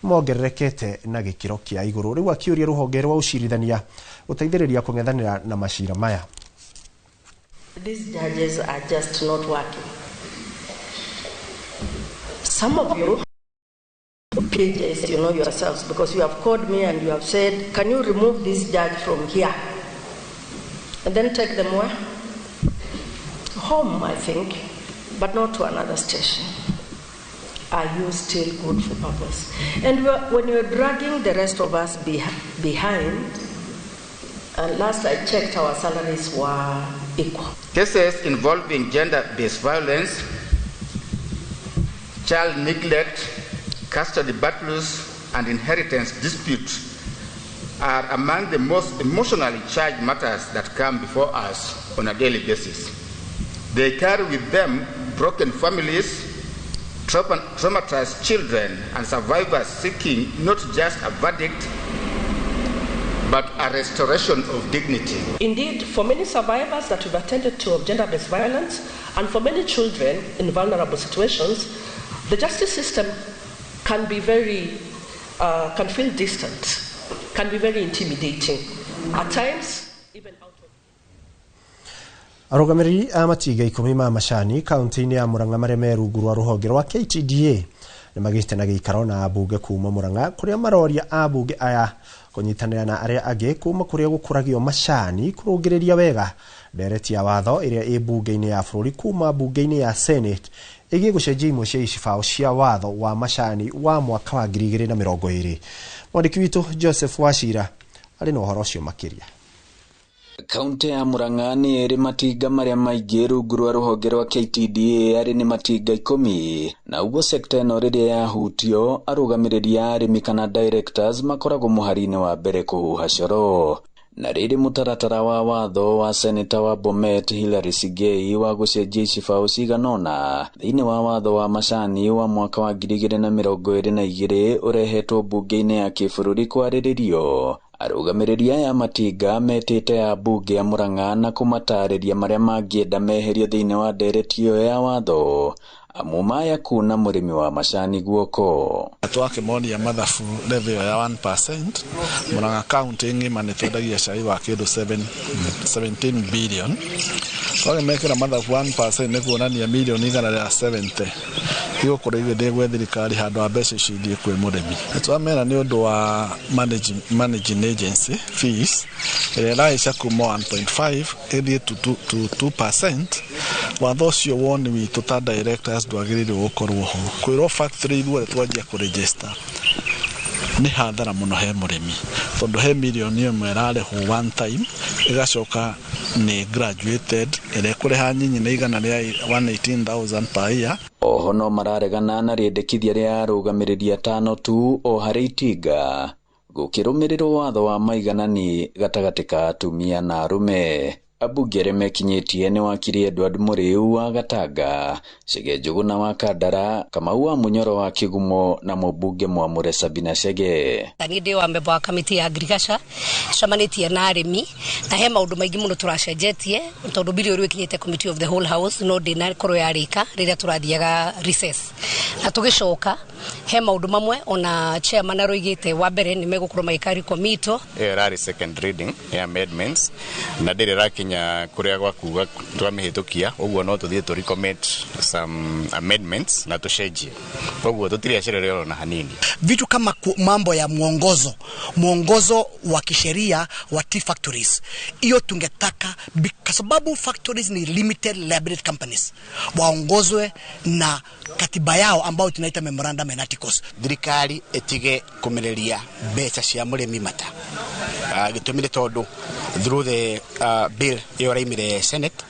mongererekete na gĩkĩro kĩa igũrũ. Rĩu akĩũria rũhonge rwa ũcirithania gũteithĩrĩria kũng'ethanĩra na macira maya. These judges are just not working. Some of you, PJs, you know yourselves, because you have called me and you have said, can you remove this judge from here? And then take them where? Home, I think, but not to another station. Are you still good for purpose? And when you're dragging the rest of us behind, and last I checked, our salaries were equal. Cases involving gender-based violence, child neglect, custody battles, and inheritance disputes are among the most emotionally charged matters that come before us on a daily basis. They carry with them broken families, traumatized children, and survivors seeking not just a verdict, but a restoration of dignity. Indeed, for many survivors that we've attended to of gender-based violence, and for many children in vulnerable situations, the justice system can be can feel distant, can be very intimidating. At times, even out of... Arugamĩrĩri a matiga 10 ma macani kaunti-inĩ ya Murang'a marĩa me rungu rwa rũhonge rwa KTDA nĩ magĩte na gĩikaro na ambunge kuma Murang'a kũrĩa maroria ambunge aya kũnyitanĩra na arĩa angĩ kuma kũrĩa gũkũragio macani kũrũngĩrĩria wega ndereti ya watho ĩrĩa ĩ bunge-inĩ ya bũrũri kuma bunge-inĩ ya Senate ĩgiĩ gũcenjia imwe cia icibao cia watho wa macani wa mwaka wa 2020. Mwandĩki witũ Joseph Wachira arĩ na ũhoro ũcio makĩria. Kaunti ya Murang'a nĩ ĩrĩ matinga marĩa maingĩ rungu rwa rũhonge rwa KTDA arĩ nĩ matinga 10 na ũguo sekta ĩno rĩrĩa yahutio arũgamĩrĩri a arĩmi kana directors makoragwo mũhari-inĩ wa mbere kũhuha coro. Na rĩrĩ mũtaratara wa watho wa Senator wa Bomet Hilary Sigei wa gũcenjia icibao ciganona thĩinĩ wa watho wa macani wa mwaka wa 2022 ũrehetwo bunge-inĩ ya kĩbũrũri kwarĩrĩrio. Arũgamĩrĩri aya matinga metĩte ya bunge ya Murang'a na kũmatarĩria marĩa mangĩenda meherio thĩinĩ wa ndereti ĩyo ya watho. Amumaya kuna mũrĩmi wa macani guoko. Twakĩmonia mathabu level ya 1%, Murang'a county ng'ima nĩ twendagia cai wa kĩndũ 17 billion. Twakĩmekĩra mathabu 1% nĩ kuonania milioni 170. Igũkũrĩire ndĩgwe thirikari handũ wa mbeca icindie kwĩ mũrĩmi. Twamera nĩ ũndũ wa managing agency fees ĩrĩa ĩraica kuma 1.5 ĩthiĩ to 2%. Watho ũcio woni witũ ta directors ndwagĩrĩirwo gũkorwo ho. Kwĩrwo factory ithuothe twanjia kũregister nĩ hathara mũno he mũrĩmi, tondũ he milioni ĩmwe ĩrarĩhwo one time ĩgacoka nĩ graduated ĩrĩa kũrĩha nyinyi nĩ igana rĩa 118,000 per year. Oho no mararegana na rĩendekithia rĩa arũgamĩrĩri 5 tu o harĩ itinga. gukirumirirwo watho wa maiganani gatagati ka atumia na arume. Abunge arĩa mekinyĩtie nĩ wakiri Edward Mũrĩu wa Gatanga, Chege Njuguna wa Kandara, Kamau wa Munyoro wa Kigumo na mũmbunge Mwamure Sabina Chege. Nĩ ndĩ wa member wa committee ya agriculture, tucamanĩtie na arĩmi na he maũndũ maingĩ mũno tũracenjetie tondũ bili ũrĩa ikinyĩte committee of the whole house no ndĩna korwo yarĩka rĩrĩa tũrathiaga recess. Na tũgĩcoka he maũndũ mamwe ona chairman aroigĩte wa mbere nĩ megũkorwo magĩkari komito. Rarĩ second reading ya amendments na ndĩrĩ rakinya kuria gwakuga twamĩhĩtũkia ũguo no tũthiĩ to recommend some amendments na tucenjie. Ũguo tũtirĩ acerere na hanini. Vitu kama mambo ya mwongozo wa kisheria wa tea factories. Hiyo tungetaka kwa sababu factories ni limited liability companies. Waongozwe na katiba yao ambao tunaita memorandum and articles. Thirikari etige kumereria mbeca cia murimi mata. Gitumire tondu through the bill yoraimire Senate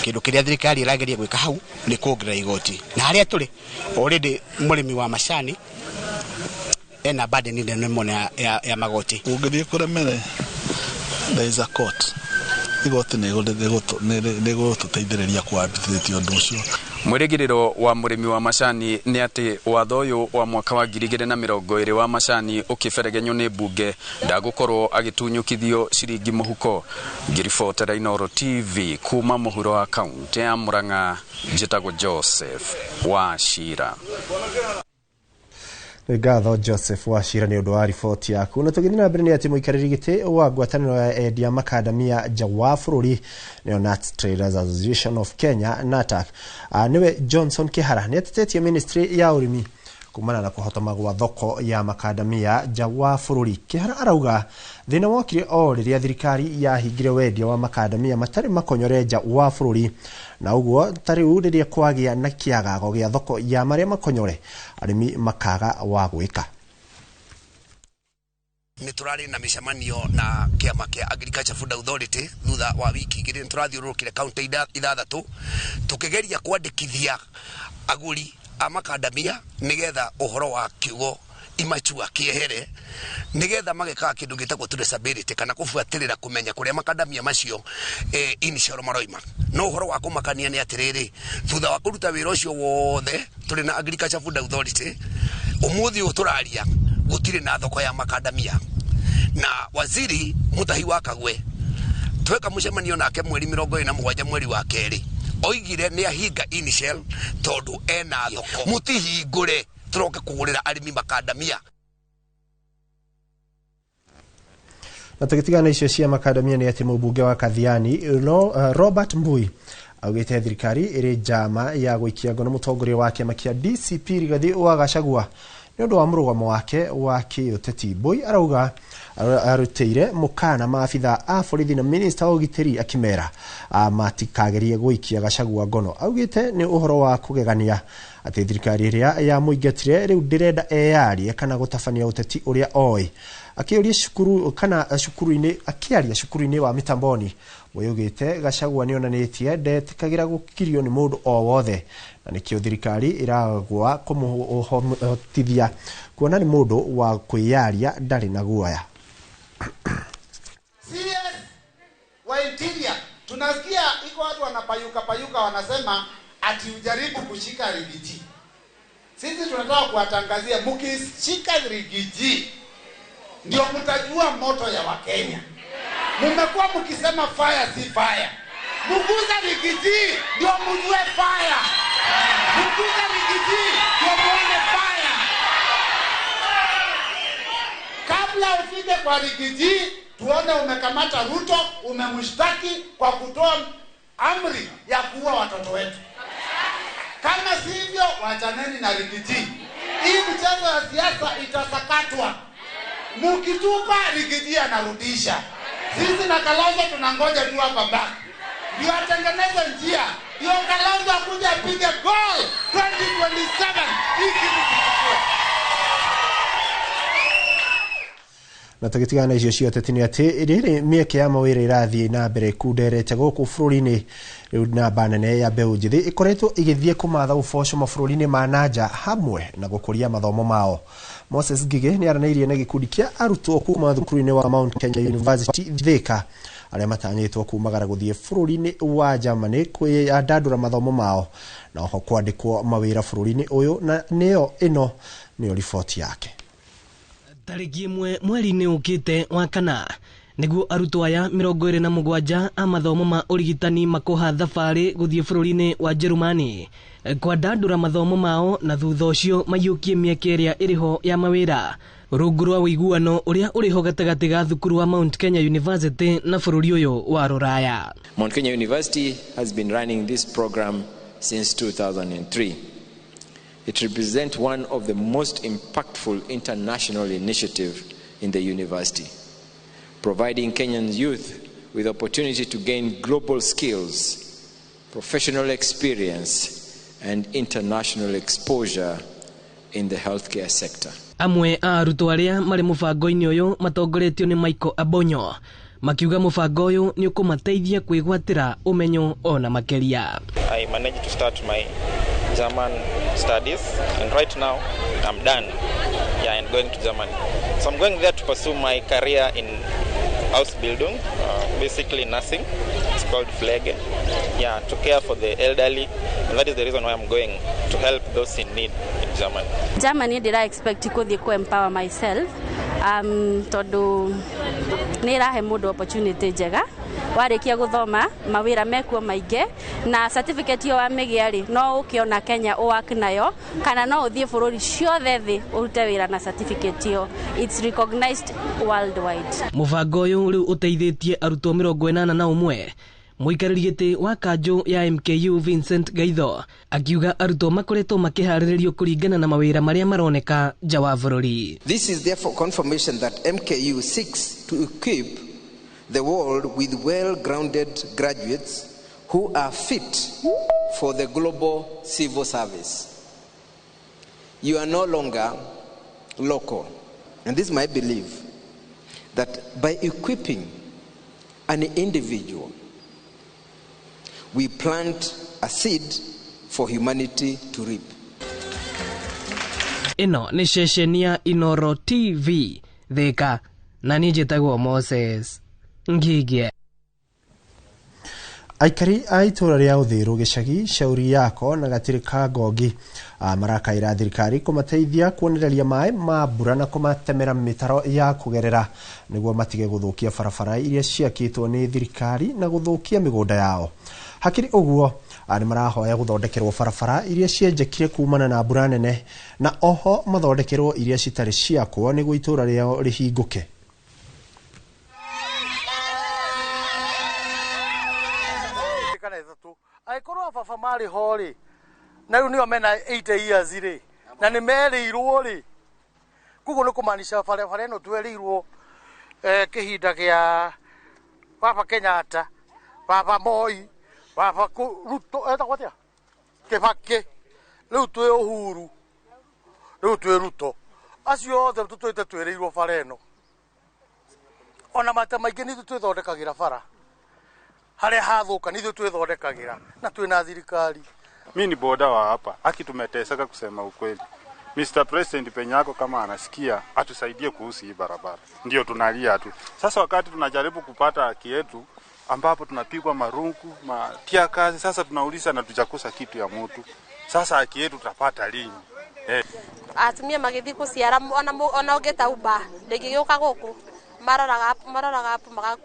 kindu kiria thirikari irageria gwika hau ni kuongerera igoti na haria tuli already murimi wa macani ena burden nene mona ya magoti ungithie kuremere there is a court igoti nego tuteithĩrĩria kwambithĩtie ũndũ ũcio. Mwĩrĩgĩrĩro wa mũrĩmi wa macani nĩ atĩ watho ũyũ wa mwaka wa 2020 wa macani ũkĩberegenywo nĩ mbunge ndagũkorwo agĩtunyũkithio ciringi mũhuko. Ngiribotera Inooro TV kuma mũhuro wa kaunti ya Murang'a, njĩtagwo Joseph Wachira. Ngatho Joseph Wachira nĩ ũndũ wa riboti yaku. Na tũgĩthiĩ na mbere nĩ atĩ mũikarĩri gĩtĩ wa ngwatanĩro ya endia makadamia nja wa bũrũri nĩyo Nuts Traders Association of Kenya NATAC nĩwe Johnson Kĩhara nĩ atetetie ministry ya ũrĩmi kumana na kũhotoma gwa thoko ya makadamia nja wa bũrũri. Kĩhara arauga thĩna wokire o rĩrĩa thirikari yahingire wendia wa makadamia matarĩ makonyore nja wa bũrũri, na ũguo tarĩu rĩrĩa kwagĩa na kĩagago gĩa thoko ya marĩa makonyore arĩmi makaga wa gwĩka. Niturari na mishamanio na kiama kia Agriculture Food Authority thutha wa wiki igĩrĩ nĩtũrathiũrũrũkire kaunti ithathatũ tukigeria kwandĩkithia agũri a makadamia nigetha ũhoro wa kiugo imachua kiehere nigetha mageka kindu gitagwo traceability kana kufuatirira kumenya kuria makadamia macio initial maroima. No uhoro wa kumakania ni atiriri thutha wa kuruta wira ucio wothe turi na Agriculture Food Authority umuthi uturaria gutire na thoko ya makadamia na waziri Mutahi wa Kagwe tweka mucemanio nake mweri 27 mweri wa keri oigire ni ahinga initial tondu ena thoko mutihingure turoke kugurira arimi makadamia. Na tũgĩtigana icio cia makadamia nĩ atĩ mũmbunge wa Kathiani Robert Mbui augĩte thirikari ĩrĩ njama ya gũikia ngono mũtongoria wa kĩama kĩa DCP Rigathi wa Gachagua nĩ ũndũ wa mũrũgamo wake wa kĩũteti. Mbui arauga arutĩire mũkana maabitha a borithi na minista wa ũgitĩri akimera matikagerie gũikia Gachagua ngono. Augĩte nĩ ũhoro wa kũgegania atĩ thirikari ĩrĩa ya mũingatire rĩu ndĩrenda eyarie kana gũtabania ũteti ũrĩa oĩ. Akĩũria cukuru kana cukuru-inĩ akĩaria cukuru-inĩ wa Mitamboni Mũyũgĩte Gachagua nĩonanĩtie ndetĩkagĩra gũkirio nĩ mũndũ o wothe na nĩkĩo thirikari ĩragwa kũmũhotithia kuona nĩ mũndũ wa kwĩyaria ndarĩ na guoya. CS wa interior tunasikia iko watu wanapayuka wanasema ati ujaribu kushika Rigiji. Sisi tunataka kuwatangazia mkishika Rigiji ndio mtajua moto ya Wakenya. Mmekuwa mkisema fire si fire. Mguza Rigiji ndio mjue fire. Mguza Rigiji ndio muone fire. Kabla ufike kwa Rigiji tuone umekamata Ruto, umemshtaki kwa kutoa amri ya kuua watoto wetu. Kama sivyo wachaneni na Rigiji. Hii mchezo ya siasa itasakatwa. Mukitupa Rigiji anarudisha. Sisi na Kalonzo tunangoja tu hapa back. Ndio atengeneze njia. Ndio Kalonzo akuja apige goal 2027. Hiki Na tugitigana icio cio tetini ati riri mieke ya mawira irathie na mbere kunderete guku bururi-ini riu namba nene ya mbeu njithi ikoretwo igithie kumatha uboco mabũrũri-inĩ ma nanja hamwe na gukuria mathomo mao. Moses Ngige ni aranairie na gikundi kia arutwo kuma thukuru-inĩ wa Mount Kenya University Thika aria matanyitwo kumagara guthie bũrũri-inĩ wa Germany kwiyandandũra mathomo mao na oho kwandĩkwo mawira bũrũri-inĩ uyu na ino niyo riboti yake. Tariki imwe mweri-inĩ ukite wa kana niguo arutwo aya 27 a mathomo ma urigitani makoha thabarĩ guthie bũrũri-inĩ wa Jerumani kwandandũra mathomo mao na thutha ũcio maiyũkie mĩeke ĩrĩa ĩrĩho ya mawĩra rungu rwa ũiguano ũrĩa ũrĩho gatagatĩ ga thukuru wa Mount Kenya University na bũrũri ũyũ wa Rũraya. Mount Kenya University has been running this program since 2003. It represents one of the most impactful international initiatives in the university, providing Kenyan youth with opportunity to gain global skills, professional experience, and international exposure in the healthcare sector. Amwe a arutwo arĩa marĩ mũbango-inĩ ũyũ matongoretio nĩ Michael Abonyo makiuga mũbango ũyũ nĩ ũkũmateithia kwĩgwatĩra ũmenyo ona makĩria. I managed to start my German studies and right now I'm done. And going to Germany. So I'm going there to pursue my career in Ausbildung, basically nursing. It's called Pflege. To care for the elderly. And that is the reason why I'm going, to help those in need in Germany. Germany did I expect to go empower myself. Todo nirahe mudo opportunity njega warikia guthoma mawira mekuo maingi na certificate yo amegiari no ukiona Kenya uwak nayo kana no uthie bururi ciothe thi urute wira na certificate yo. It's recognized worldwide. Mubango uyu riu uteithĩtie arutwo 41 muikarĩri gĩtĩ wa kanjũ ya MKU Vincent Gaitho akiuga arutwo makoretwo makiharĩrĩrio kũringana na mawĩra marĩa maroneka nja wa bũrũri. This is therefore confirmation that MKU seeks to equip the world with well-grounded graduates who are fit for the global civil service. You are no longer local. And this is my belief, that by equipping an individual, we plant a seed for humanity to reap. Ino ni ceceni ya Inoro TV Thika na niĩ njĩtagwo Moses Ngige. Aikari a itũra rĩa Uthiru gĩcagi Shauri Yako na Gatirĩ ka Ngogi marakaĩra thirikari kũmateithia kuonereria maĩ ma mbura na kũmatemera mĩtaro ya kũgerera nĩguo matige gũthũkia barabara iria ciakĩtwo nĩ thirikari na gũthũkia mĩgũnda yao. Hakiri ũguo nĩ marahoya gũthondekerwo barabara iria cienjekire kumana na mbura nene na oho mathondekerwo iria citarĩ ciakwo nĩguo itũra rĩao rĩhingũke. Aikorwo baba mari hori na riu nio mena 80 years ri na ni merirwo ri kugo no kumanisha barabara ino twerirwo kihinda gia baba Kenyatta baba Moi baba Ruto gwatia Kibaki riu twe Uhuru riu twe Ruto acio othe tutwite twerirwo bara ino ona mata maingi ni twithondekagira bara hare hathuka nithu twithondekagira na twina thirikari. Mimi ni boda wa hapa, haki tumeteseka kusema ukweli. Mr. President penye yako kama anasikia atusaidie kuhusu hii barabara. Ndio tunalia tu. Sasa wakati tunajaribu kupata haki yetu ambapo tunapigwa marungu, matia kazi, sasa tunauliza na tujakosa kitu ya mtu. Sasa haki yetu tutapata lini? Atumia magithi kuciara ona ungeta uba ndingigeuka guku maroraga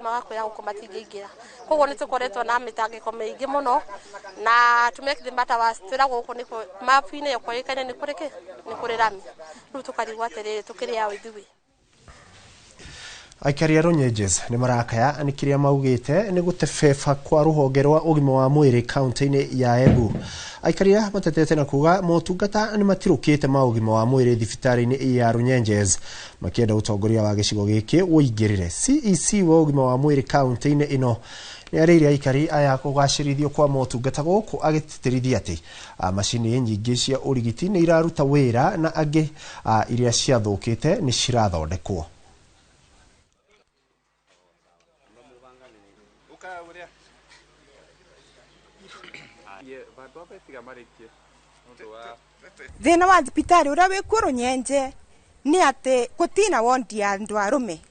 magakoya guko matingĩingĩra koguo nĩ tũkoretwo na mĩtangĩko mĩingĩ mũno na tumekire mata wastira guko niko mapu-inĩ yokoĩkaine nĩ kũrĩ rami rĩu tũkarigwo atĩrĩrĩ tũkĩrĩ yao ithuĩ. Aikari a Runyenjes nĩ marakaya nĩ kĩrĩa maugĩte nĩ gũtebeba kwa rũhonge rwa ũgima wa mwĩrĩ kaunti-inĩ ya Embu. Aikari aya matetete na kuga motungata nĩ matirũkĩte ma ũgima wa mwĩrĩ thibitarĩ-inĩ ya Runyenjes makĩenda ũtongoria wa gĩcigo gĩkĩ ũingĩrĩre. CEC wa ũgima wa mwĩrĩ kaunti-inĩ ĩno nĩ arĩire aikari aya kũgacĩrithio kwa motungata gũkũ agĩtĩtĩrithia atĩ macini nyingĩ cia ũrigiti nĩ iraruta wĩra na angĩ iria ciathũkĩte nĩ cirathondekwo. thina wa thibitari uria wikuo Runyenje ni ati gutina wondi ya andu arume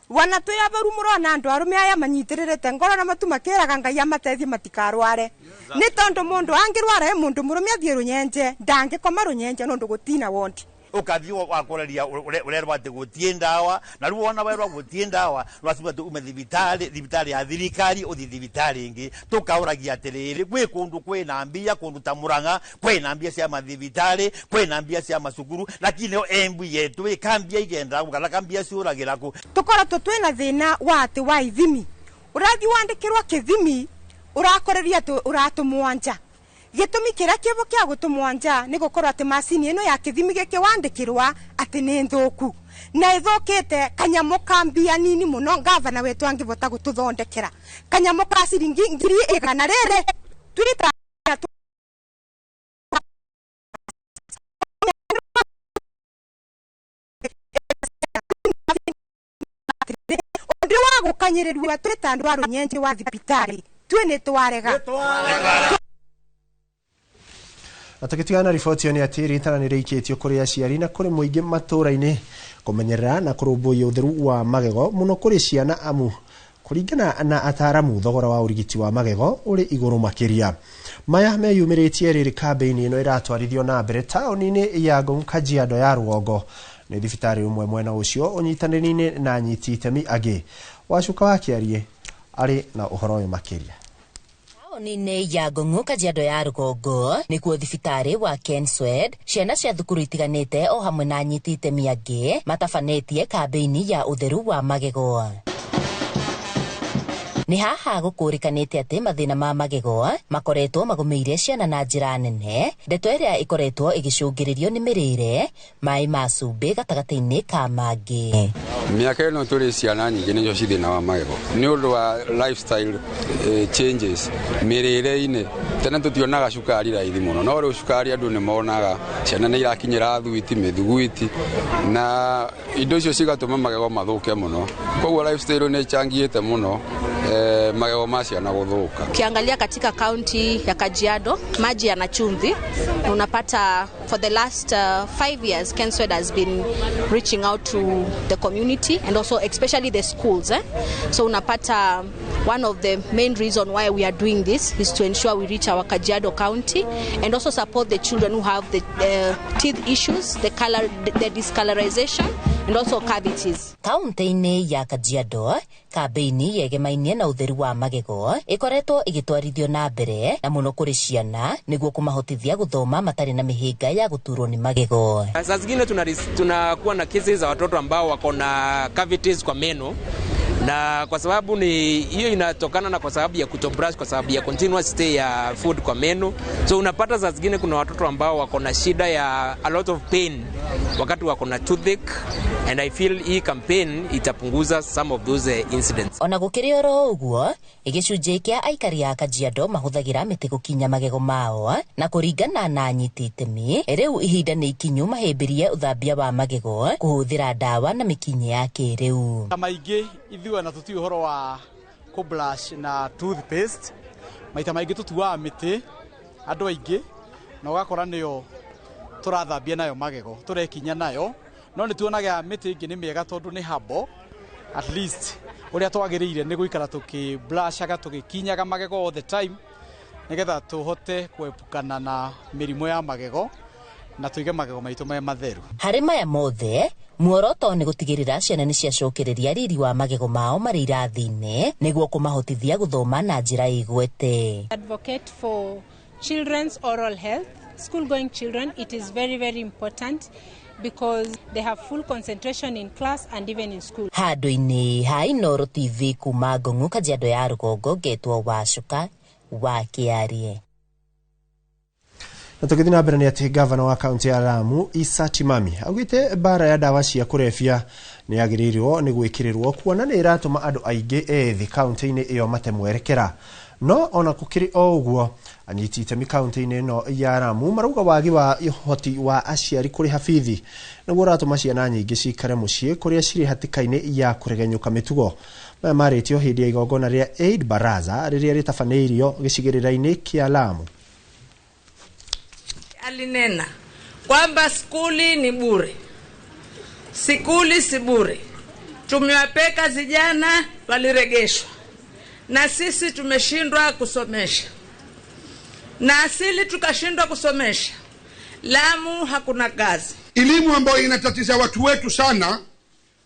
wana tuya baru murona andu arume aya manyitirite ngoro na matu makiraga ngai amatethie matikarware ni tondu mundu angirwara mundu murume athie Runyenje ndangikoma Runyenje nondu gutina wondi ukathio wakoreria urerwa ati gutie ndawa na riu wona werwa gutie ndawa rwasiba tu thibitari ya thirikari uthi thibitari ingi tukauragia atiriri gwi kundu kwina mbia kundu ta Murang'a kwina mbia cia mathibitari kwina mbia cia macukuru lakini embu yetu ikambia igenda gukala kambia ciuragira ku tukora twina thina wa ati wa ithimi urathi wandikirwa kithimi urakoreria tu uratumwanja gitumi kira kibo kia gutumwanja ni gukorwa ati macini ino ya kithimi giki wandikirwa ati ni nthuku na ithokete kanyamo kambia nini muno gavana wetu angivota gututhondekera kanyamo ka ciringi 100 rere turita ndio wa gukanyirirwa turita ndu wa Runyenje wa thibitari twene twarega Atakitigana riboti ni atiri tana ni reiketio kuri aciari na kuri muingi matura-ini kumenyerera na kurumbuia utheru wa magego muno kuri ciana amu kuringana na ataramu thogora wa urigiti wa magego uri iguru makiria maya meyumiritie riri kambeini ino iratwarithio na mbere taoni-ini ya Kajiado ya Rugongo ni thibitari umwe mwena ucio unyitanirine na anyiti itemi agi wacuka wa kiarie ari na uhoro uyu makiria Taoni-ini ya Kajiado ya Rugongo nikuo thibitari wa Kenswed ciana cia thukuru itiganite o hamwe na anyiti itemi angi matabanetie kambeini ya utheru wa magego. Ni haha gukurikanite ati mathina ma magego makoretwo magumeire ciana na njira nene ndeto iria ikoretwo igicungiririo ni mirire mai macumbi gatagati-ini ka mangi. Miaka ino turi ciana nyingi nicio ci thina wa magego ni undu wa lifestyle changes mirire-ini tena tutionaga cukari raithi muno no riu cukari andu ni monaga ciana ni irakinyira thuiti mithuguiti na indo icio cigatuma magego mathuke muno koguo lifestyle ni changiite muno magego ma ciana guthuka. Ukiangalia katika kaunti ya Kajiado maji yana chumvi unapata for the last 5 years Kenswed has been reaching out to the community and also especially the schools so unapata one of the main reason why we are doing this is to ensure we reach our Kajiado county and also support the children who have the teeth issues, the discolorization and also cavities. Kaunti-ini ya Kajiado kambeini yegemainie na utheru wa magego ikoretwo igitwarithio na mbere na muno kuri ciana niguo kumahotithia guthoma matari na mihinga ya guturwo ni magego. Saa zingine tunakuwa na cases za watoto ambao wako na cavities kwa meno na kwa sababu ni hiyo inatokana na kwa sababu ya kutobrush kwa sababu ya continuous stay ya food kwa meno so unapata saa zingine kuna watoto ambao wako na shida ya a lot of pain wakati wako na toothache and I feel hii campaign itapunguza some of those incidents. Ona gukiri oro uguo igicunje kia aikari ya Kajiado mahuthagira miti gukinya magego mao na kuringana na anyiti itemi riu ihinda ni ikinyu mahimbirie uthambia wa magego kuhuthira dawa na mikinyi ya kiriu. Maingi ithuo na tuti uhoro wa ku brush na toothpaste maita maingi tutuwa miti andu aingi na ugakora niyo turathambia nayo magego turekinya nayo no ni tuonaga miti ingi ni miega tondu ni habo at least uria twagiriire ni guikara tuki brushaga tugikinyaga magego all the time nigetha tuhote kuepukana na mirimo ya magego na tuige magego maitu me matheru. Hari maya mothe muoroto ni gutigirira ciana ni ciacokeriria riri wa magego mao mari irathi-ini niguo kumahotithia guthoma na njira igwete. Advocate for children's oral health, school going children, it is very very important because they have full concentration in class and even in school. Handu-ini ha Inooro TV kuma Ngong'u Kajiado ya Rugongo ngetwo Wacuka wa Kiarie. Na tukithina mbere ni ati gavana wa kaunti ya Lamu Isa Timami augite bara ya dawa cia kurefia ni agirirwo ni gwikirirwo kuona ni iratuma andu aingi ethi kaunti-ini iyo matemwerekera no ona kukiri o uguo anyiti itemi kaunti-ini no ya Lamu marauga wagi wa ihoti wa aciari kuri hafithi niguo uratuma ciana nyingi cikare mucii kuria ciri hatikaini ya kuregenyuka mitugo maretio hindi ya igongona ria Eid Baraza riria ritafaneirio gicigirira-ini kia Lamu. Alinena kwamba skuli ni bure, sikuli si bure. Tumewapeka vijana waliregeshwa, na sisi tumeshindwa kusomesha, na asili tukashindwa kusomesha. Lamu hakuna kazi. Elimu ambayo inatatiza watu wetu sana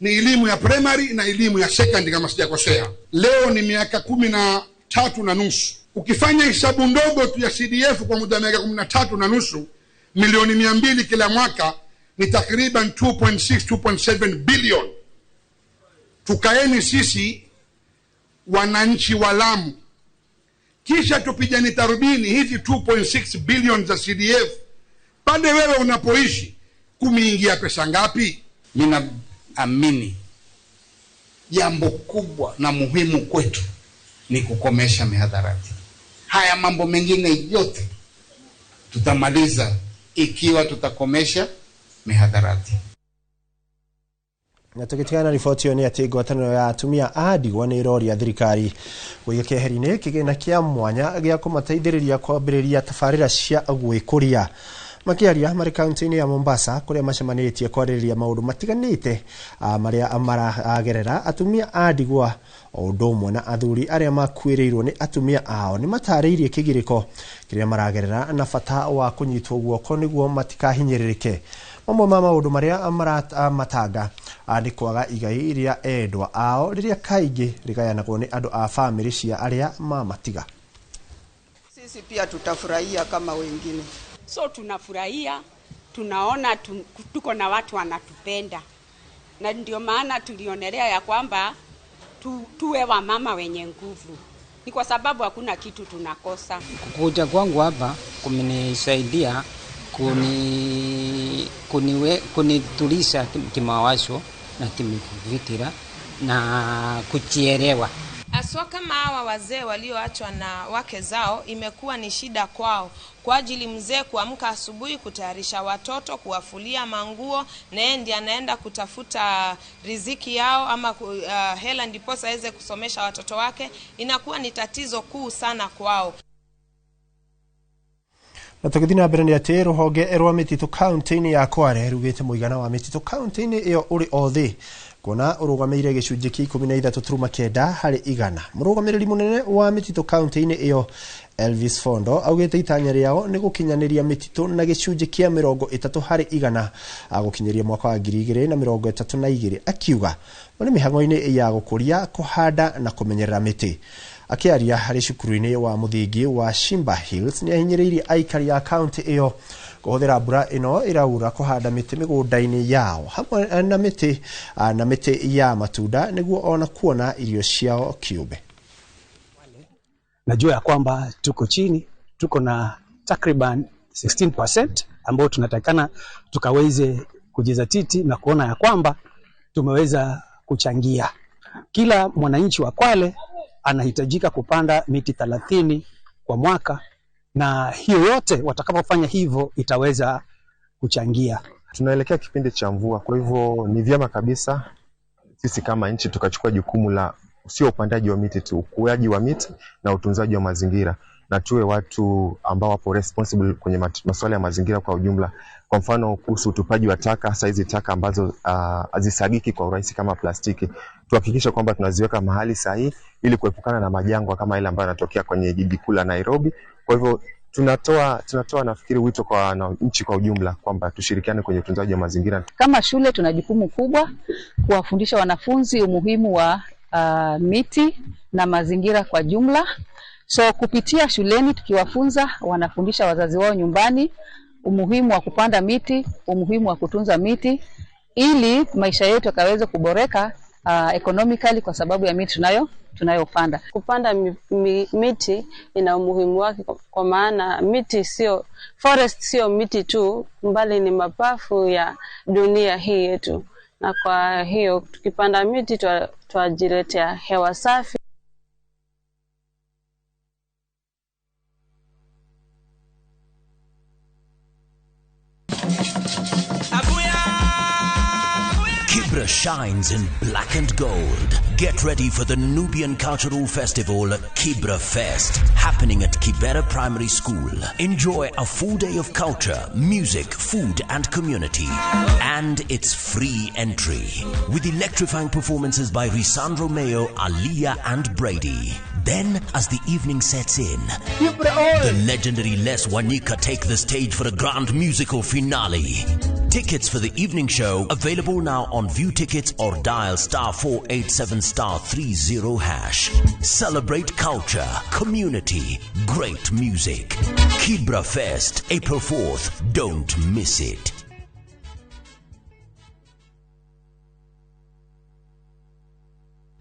ni elimu ya primary na elimu ya secondary kama sijakosea. Leo ni miaka 13 na nusu. Ukifanya hesabu ndogo tu ya CDF kwa muda wa miaka 13 na nusu, milioni 200 kila mwaka ni takriban 2.7 billion. Tukaeni sisi wananchi wa Lamu, kisha tupigane tarubini hizi 2.6 billion za CDF. Pande wewe unapoishi kumiingia pesa ngapi? Mina amini jambo kubwa na muhimu kwetu ni kukomesha mihadharati. Haya mambo mengine yote tutamaliza ikiwa tutakomesha mihadharati. Na tukitigana riboti ni ati ngwataniro ya atumia a ndigwa ni irori ya thirikari wiga keheri-ini kigina kia mwanya gia kumateithiriria kwambiriria tabarira cia gwikuria. Makiaria mari kaunti-ini ya Mombasa kuria macemanitie kwaririria maundu matiganite maria maragerera atumia a ndigwa o undu umwe na athuri aria makuirirwo ni atumia ao ni matariirie kigiriko kiria maragerera na bata wa kunyitwo guoko niguo matikahinyiririke. Mamwe ma maundu maria matanga ni kwaga igai iria endwa ao riria kaingi rigayanagwo ni andu a family cia aria mamatiga. Sisi pia tutafurahia kama wengine. So tunafurahia, tunaona tuko na watu wanatupenda. Na ndio maana tulionelea ya kwamba tuwe wa mama wenye nguvu. Ni kwa sababu hakuna kitu tunakosa. Kuja kwangu hapa kumenisaidia kunitulisha kimawazo na kimifikira na kujielewa. Aswa kama hawa wazee walioachwa na wake zao, imekuwa ni shida kwao. Kwa ajili mzee kuamka asubuhi kutayarisha watoto, kuwafulia manguo, na yeye ndiye anaenda kutafuta riziki yao ama hela ndiposa aweze kusomesha watoto wake, inakuwa ni tatizo kuu sana kwao. Na tukithina mbere ni ati ruhonge rwa mititu kaunti-ini ya Kware rugite muigana wa mititu kaunti-ini iyo uri othi kuona urugameire gicunji ki 13.9 hari igana. Murugamiriri munene wa mititu kaunti-ini iyo Elvis Fondo augite itanya riao ni gukinyaniria mititu na gicunji kia 30 hari igana agukinyeria mwaka wa 2032 akiuga mari mihango-ini ya gukuria kuhanda na kumenyerera miti. Akiaria hari cukuru-ini wa muthingi wa Shimba Hills ni ahinyiririe aikari ya county iyo kuhuthira mbura ino iraura kuhanda miti migunda-ini yao hamwe na miti ya matunda niguo ona kuona irio ciao kiumbe. Najua ya kwamba tuko chini, tuko na takriban 16% ambao tunatakana tukaweze kujizatiti na kuona ya kwamba tumeweza kuchangia. Kila mwananchi wa Kwale anahitajika kupanda miti 30 kwa mwaka, na hiyo yote watakapofanya hivyo itaweza kuchangia. Tunaelekea kipindi cha mvua, kwa hivyo ni vyema kabisa sisi kama nchi tukachukua jukumu la sio upandaji wa miti tu, ukuaji wa miti na utunzaji wa mazingira, na tuwe watu ambao wapo responsible kwenye masuala ya mazingira kwa ujumla. Kwa mfano kuhusu utupaji wa taka, hasa hizi taka ambazo hazisagiki kwa urahisi kama plastiki, tuhakikisha kwamba tunaziweka mahali sahihi ili kuepukana na majanga kama ile ambayo yanatokea kwenye jiji kuu la Nairobi. Kwa hivyo tunatoa nafikiri wito kwa nchi kwa ujumla kwamba tushirikiane kwenye utunzaji wa mazingira. Kama shule tuna jukumu kubwa kuwafundisha wanafunzi umuhimu wa miti na mazingira kwa jumla. So kupitia shuleni tukiwafunza, wanafundisha wazazi wao nyumbani umuhimu wa kupanda miti, umuhimu wa kutunza miti ili maisha yetu yakaweze kuboreka economically kwa sababu ya miti tunayopanda. Kupanda miti ina umuhimu wake kwa maana miti forest sio miti tu, mbali ni mapafu ya dunia hii yetu. Na kwa hiyo tukipanda miti twajiletea hewa safi. Kibra shines in black and gold. Get ready for the Nubian Cultural Festival, Kibra Fest, happening at Kibera Primary School. Enjoy a full day of culture, music, food and community. And it's free entry, with electrifying performances by Risandro Mayo, Aliyah and Brady. Then, as the evening sets in, the legendary Les Wanyika take the stage for a grand musical finale. Tickets for the evening show available now on View Tickets or dial *487*30#. Celebrate culture, community, great music. Kibra Fest, April 4th. Don't miss it.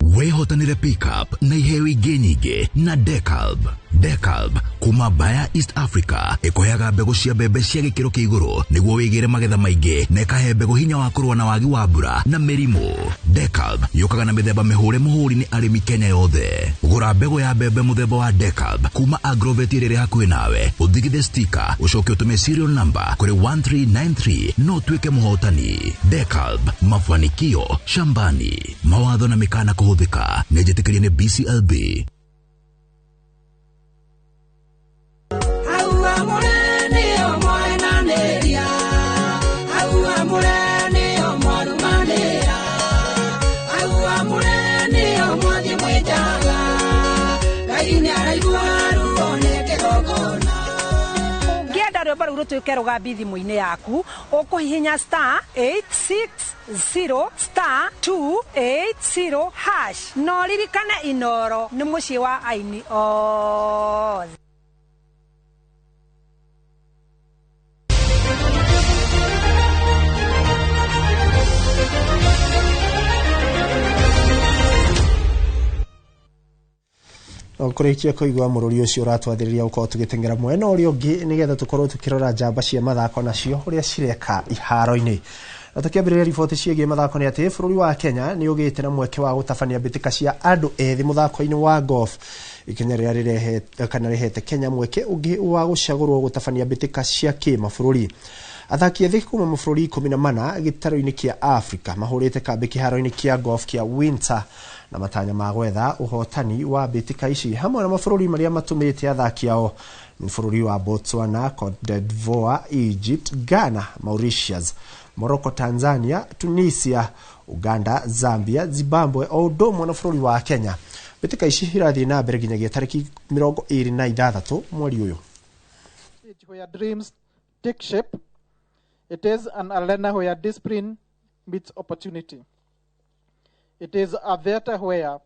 Wehotanire pickup na ihewi genyige na Decalb. Decalb kuma Baya East Africa ekoyaga mbegu cia mbembe cia gikiro kia iguru niguo wigire magetha maingi na ikahe mbegu hinya wa kurua na wagi wa mbura na mirimu. Decalb yukaga na mithemba mihure muhuri ni arimi Kenya yothe. Gura mbegu ya mbembe muthemba wa Decalb kuma Agrovet iri hakuhi nawe, uthigithe sticker ucoke utume serial number kuri 1393 no twike muhotani. Decalb, mafanikio shambani. Mawatho na mikana kuhuthika nejetikiria ni BCLB. Baru tuikero ga bithi muine yaku ukuhihinya *860*280# no ririkane Inoro ni mucii wa aini othe. Okurikia kuigwa mururi ucio uratwathiriria uko tugitengera mwena uri ungi nigetha tukorwo tukirora jamba cia mathako nacio uria cireka iharo-ini. Na tukiambiriria riboti ciĩgiĩ mathako ni ati bururi wa Kenya ni ugite na mweke wa gutabania mbitika cia andu ethi muthako-ini wa golf. Ikenya ria rihete Kenya mweke ungi wa gucagurwo gutabania mbitika cia kimabũrũri. Athaki ethi kuma mabũrũri 14 gitaro-ini kia Africa mahurite kambi kiharo-ini kia golf kia Winter na matanya ma gwetha uhotani wa mbitika ici hamwe na mabũrũri maria matumite athaki ao ni bũrũri wa Botswana, Cote d'Ivoire, Egypt, Ghana, Mauritius, Morocco, Tanzania, Tunisia, Uganda, Zambia, Zimbabwe o ũndũmwe na bũrũri wa Kenya. Mbitika ici irathii na mbere nginyagia tariki 26 mweri uyu. Where dreams take shape, it is an arena where discipline meets opportunity. It is a theater where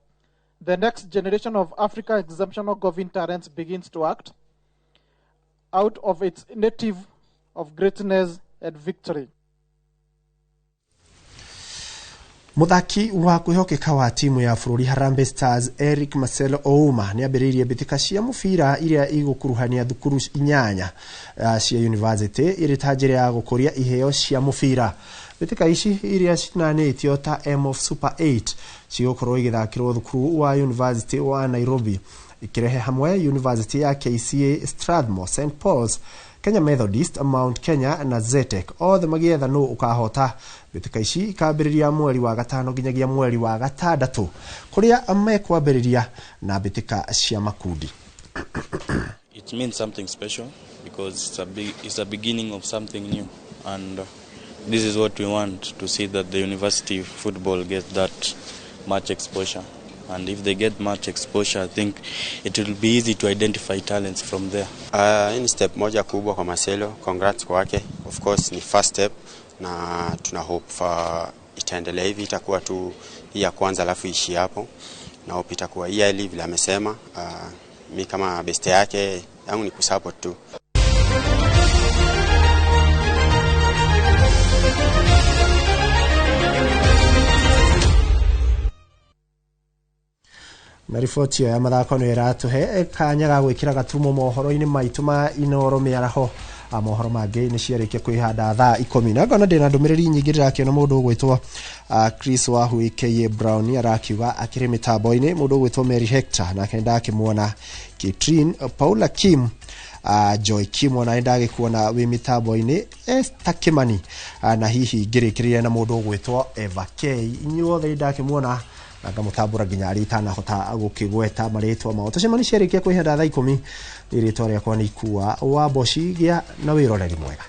the next generation of Africa exceptional golfing talents begins to act out of its native of greatness and victory. Muthaki wa kwihokeka wa timu ya bũrũri Harambee Stars Eric Marcelo Ouma ni ambĩrĩirie mbitika cia mũbira iria igukuruhania thukuru 8 cia university iri ta njĩra ya gũkũria iheo cia mũbira. Mbitika ici iria cinanĩtio ta M-of Super 8 cigũkorwo igĩthakĩrwo thukuru wa University wa Nairobi, ikirehe hamwe University ya KCA, Strathmore, St. Paul's, Kenya Methodist, Mount Kenya na Zetech. Othe magietha no ukahota. Mbitika ici ikambĩrĩria mweri wa gatano nginyagia mweri wa gatandatũ kuria mekwambĩrĩria na mbitika cia makundi. It means something special because it's a beginning of something new, and this is what we want to see, that the university football gets that much exposure. And if they get much exposure, I think it will be easy to identify talents from there. Hii ni step moja kubwa kwa Marcelo. Congrats kwake. Of course ni first step na tuna hope for itaendelea hivi, itakuwa tu hii ya kwanza alafu ishi hapo. Na hope itakuwa yearly vile amesema. Mimi kama best yake yangu ni kusupport tu. Na riboti ya mathako no iratuhe kanya ga gwikira gaturumo mohoro-ini maitu ma Inoro miaraho. Mohoro mangĩ nĩ ciarĩkia kwĩhanda thaa 10 na ngona ndĩna ndũmĩrĩri nyingĩ ndĩrakĩona mũndũ ũgwĩtwo Chris Wahui K.A. Brown arakiuga akĩrĩ mĩtambo-inĩ, mũndũ ũgwĩtwo Mary Hector nake ndakĩmuona Kitrin Paula Kim Joy Kimwa na ndagikuona wi mitambo-ini Esther Kimani na hihi ngirikiria na mundu gwitwo Eva K inyuothe ndakimwona na ngamutambura nginya aritana hota gukigweta maritwa mao tucemani ciarikia kwihenda thaa 10 iritwa riakwa ni Ikua wa Boshi gia na wiroreri mwega.